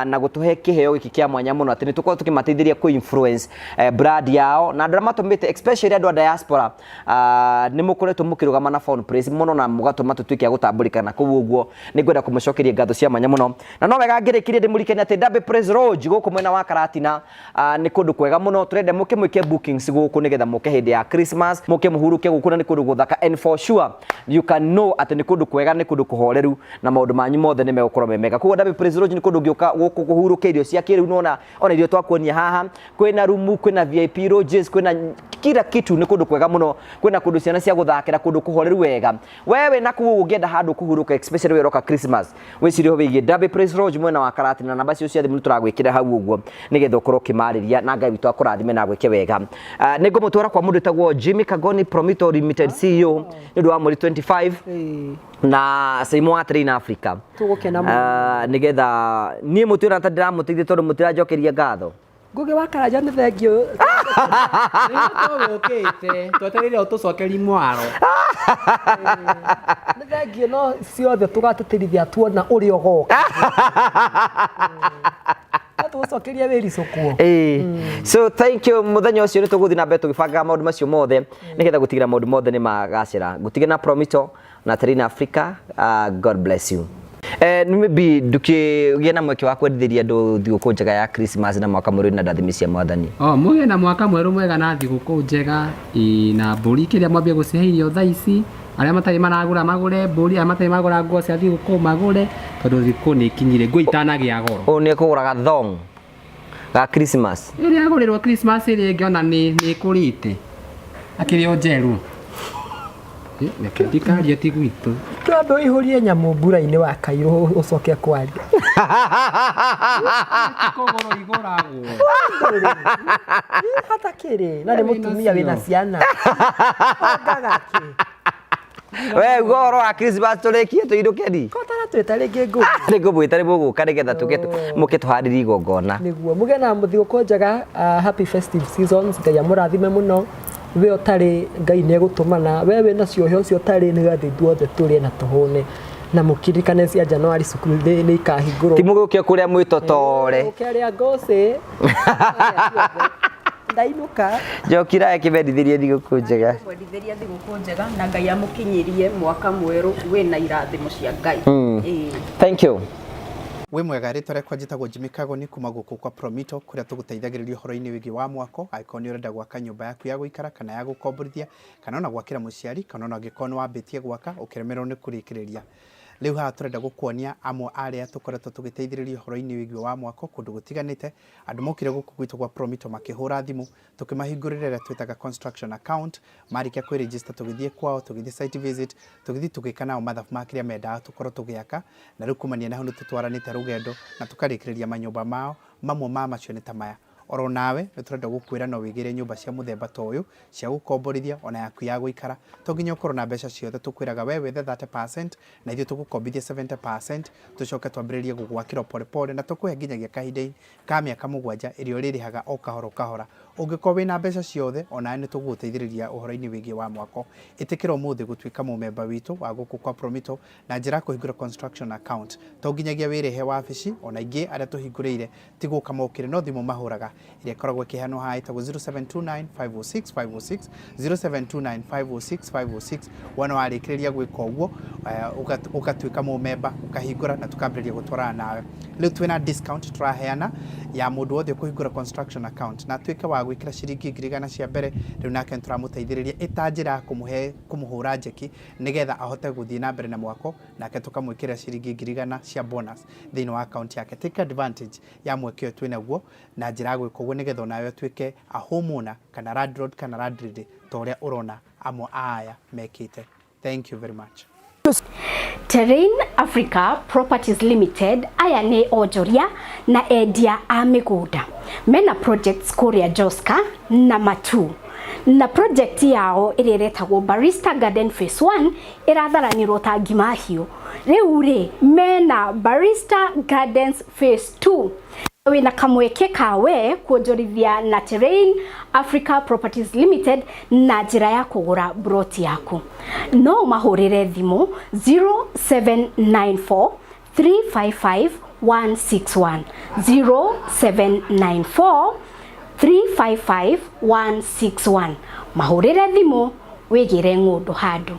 na gutuhe kiheo giki kia mwanya muno ati ni tukorwo tukimateithiria ku influence brand yao na ndara matumite especially andu a diaspora ni mukoretwo mukirugama na Phone Press muno na mugatuma tutuike gutamburikana ku uguo ni ngwenda kumucokeria ngatho cia manya muno na no wega ngirikirie ndimurikane ati Double Press Lodge guku mwena wa Karatina ni kundu kwega muno turende muke mwike bookings guku nigetha muke hindi ya Christmas muke muhuruke guku na ni kundu guthaka and for sure you can know ati ni kundu kwega ni kundu kuhoreru na maundu manyu mothe ni megukorwo memega kugo Double Press Lodge ni kundu ngioka guku kuhuruka irio cia kiriu nona ona irio twakuonia haha kwina room kwina VIP lodges kwina kila kitu ni kundu kwega muno kwina kundu ciana cia guthakira kundu kuhoreru wega wewe na kugu ungienda handu kuhuruka especially we roka Christmas wicirio wigie Double Press Lodge mwena wa Karatina na namba cio cia thimu turagwikira hau uguo nigetha ukorwo kimariria na Ngai witu akurathime na gwike wega ni ngumutwara kwa mundu tagwo Jimmy Kagoni Promito Limited CEO ni wa mweri 25 na Saimo Atri na Africa tugukena nigetha nie mutwira ta ndiramuteithia tondu mutirajokeria ngatho Ngugi wa Karanja nĩ thengio. Nĩ tũgũkĩte twetereire ũtũcokeri mwaro. Nĩ thengio no ciothe tũgatĩtĩrithia tuona ũrĩa ũgoka. Tucokeria wĩri cukwo. So thank you muthenya ũcio nĩ tũgũthiĩ na mbere tũgĩbanga maũndũ macio mothe nĩgetha gũtigĩra maũndũ mothe nĩ magacĩra. Gũtigĩra na Promito na Terina Africa. God bless you. Maybe ndukĩgĩa na mweke wa kwendithĩria andũ thigũkũ njega ya Christmas na mwaka mwerũ na ndathimi cia Mwathani. Mũgĩe na mwaka mwerũ mwega na thigũkũ njega na mbũri kĩrĩa mwambie gũcihe irio thaa ici. Arĩa matarĩ maragũra magũre mbũri, arĩa matarĩ magũra nguo cia thigũkũ magũre tondũ thikũ nĩ ikinyire nguo itanagĩa goro. Nĩ kũgũraga thong ga Christmas. Ĩrĩa agũrĩrwo Christmas ĩrĩa ĩngĩ ona nĩ ĩkũrĩte. Akĩrĩ o njerũ. Nĩkĩ ndikaria ti gwitũ. Twambe ũihũrie nyamũ mbura-inĩ WAKAIRU ũcoke kwaria. Kũgũrwo igũragwo. Hata kĩrĩ na nĩ mũtumia wĩna ciana. Ngagaki. We goro wa Christmas tũrĩkie tũirũkeni. Kotara twĩta rĩngĩ ngũ. Nĩ ngũmwĩta nĩ mũgũka nĩgetha mũkĩtũharĩrie igongona. Nĩguo mũgĩe na thigũkũ njega, happy festive seasons. Ngai amũrathime mũno. We ũtarĩ Ngai nĩ egũtũmana, we wĩna ciohe ũcio ũtarĩ nĩgetha ithuothe tũrĩe na tũhũne. Na mũkirikane cia Januari cukuru nĩ ikahingũrwo. Ti mũgũkio kũrĩa mwĩtotore. Ũkĩarĩa ngũcĩ. Ndainuka. Njokira akĩmendithĩria thigũkũ njega. Kwendithĩria thigũkũ njega na Ngai amũkinyĩrie mwaka mwerũ wĩna irathimo cia Ngai. Thank you. We mwega rĩtwa rĩakwa njĩtagwo Jimmy Kagoni kuma gũkũ kwa Promito kũrĩa tũgũteithagĩrĩria ũhoro-inĩ wĩgiĩ wa mwako angĩkorwo nĩ ũrenda gwaka nyũmba yaku ya gũikara kana ya gũkomborithia kana ona gwakĩra mũciari kana ona angĩkorwo nĩ wambĩtie gwaka ũkĩremerwo nĩ kũrĩkĩrĩria. Rĩu haha tũrenda gũkuonia amwe arĩa tũkoretwo tũgĩteithĩrĩria ũhoro-inĩ wĩgiĩ wa mwako kũndũ gũtiganĩte. Andũ mokire gũkũ gwitũ kwa Promito makĩhũra thimũ tũkĩmahingũrĩra ĩrĩa twĩtaga construction account. Marĩkia kwĩregister tũgĩthiĩ kwao, tũgĩthiĩ site visit, tũgĩthiĩ tũgĩka nao mathabu ma kĩrĩa mendaga tũkorwo tũgĩaka. Na rĩu kumania na hau nĩ tũtwaranĩte rũgendo na tũkarĩkĩrĩria manyũmba mao. Mamwe ma macio nĩ ta maya. Oro nawe nĩ tũrenda gũkwĩra no wĩgĩre nyũmba cia mũthemba ta ũyũ cia gũkomborithia ona yaku ya gũikara. To nginya ũkorwo na mbeca ciothe, tũkwĩraga we wethe 30% na ithuĩ tũgũkombithia 70%, tũcoke twambĩrĩrie gũgwakĩra pole na tũkũhe nginyagia kahinda ka mĩaka 7 ĩrĩa ũrĩrĩhaga o kahora kahora. Ũngĩkorwo wĩna mbeca ciothe ona nĩ tũgũgũteithĩrĩria ũhoro-inĩ wĩgiĩ wa mwako. Ĩtĩkĩra ũmũthĩ gũtuĩka mũmemba witũ wa gũkũ kwa Promito na njĩra ya kũhingũra construction account. To nginyagia wĩrehe wabici ona ingĩ arĩa tũhingũrĩire ti gũka mokĩre no thimũ mahũraga ĩrĩa ĩkoragwo ĩkĩheanwo haha ĩtagwo 0729 506 506 0729 506 506. Wana warĩkĩrĩria gwĩka ũguo ũgatuĩka mũmemba ũkahingũra na tũkambĩrĩria gũtwarana nawe. Rĩu twĩna discount tũraheana ya mũndũ wothe kũhingũra construction account na tuĩke wa gwĩkĩra ciringi 100 cia mbere. Rĩu nake tũramũteithĩrĩria ĩta njĩra ya kũmũhũra njeki nĩgetha ahote gũthiĩ na mbere na mwako, nake tũkamwĩkĩra ciringi 100 cia bonus thĩinĩ wa account yake. Take advantage ya mweke ũyũ twĩnaguo na njĩra ya gwĩka ũguo nĩgetha onawe ũtuĩke a homeowner kana landlord kana landlady ta ũrĩa ũrona amwe aya mekĩte. Thank you very much. Terina Africa Properties Limited aya nĩ onjoria na endia a mĩgũnda. Mena projects kũrĩa Joska na Matu. Na project yao ĩrĩa ĩretagwo Barista Garden Phase 1 ĩratharanĩrwo ta ngima hiũ. Rĩu rĩ mena Barista Gardens Phase 2. Wĩna kamweke kawe kuonjorithia na Terina Africa Properties Limited na njĩra ya kũgũra broti yaku. No mahũrĩre thimũ 0794 355 161 0794 355 161. Mahũrĩre thimũ wĩgĩre ng'ũndũ handũ.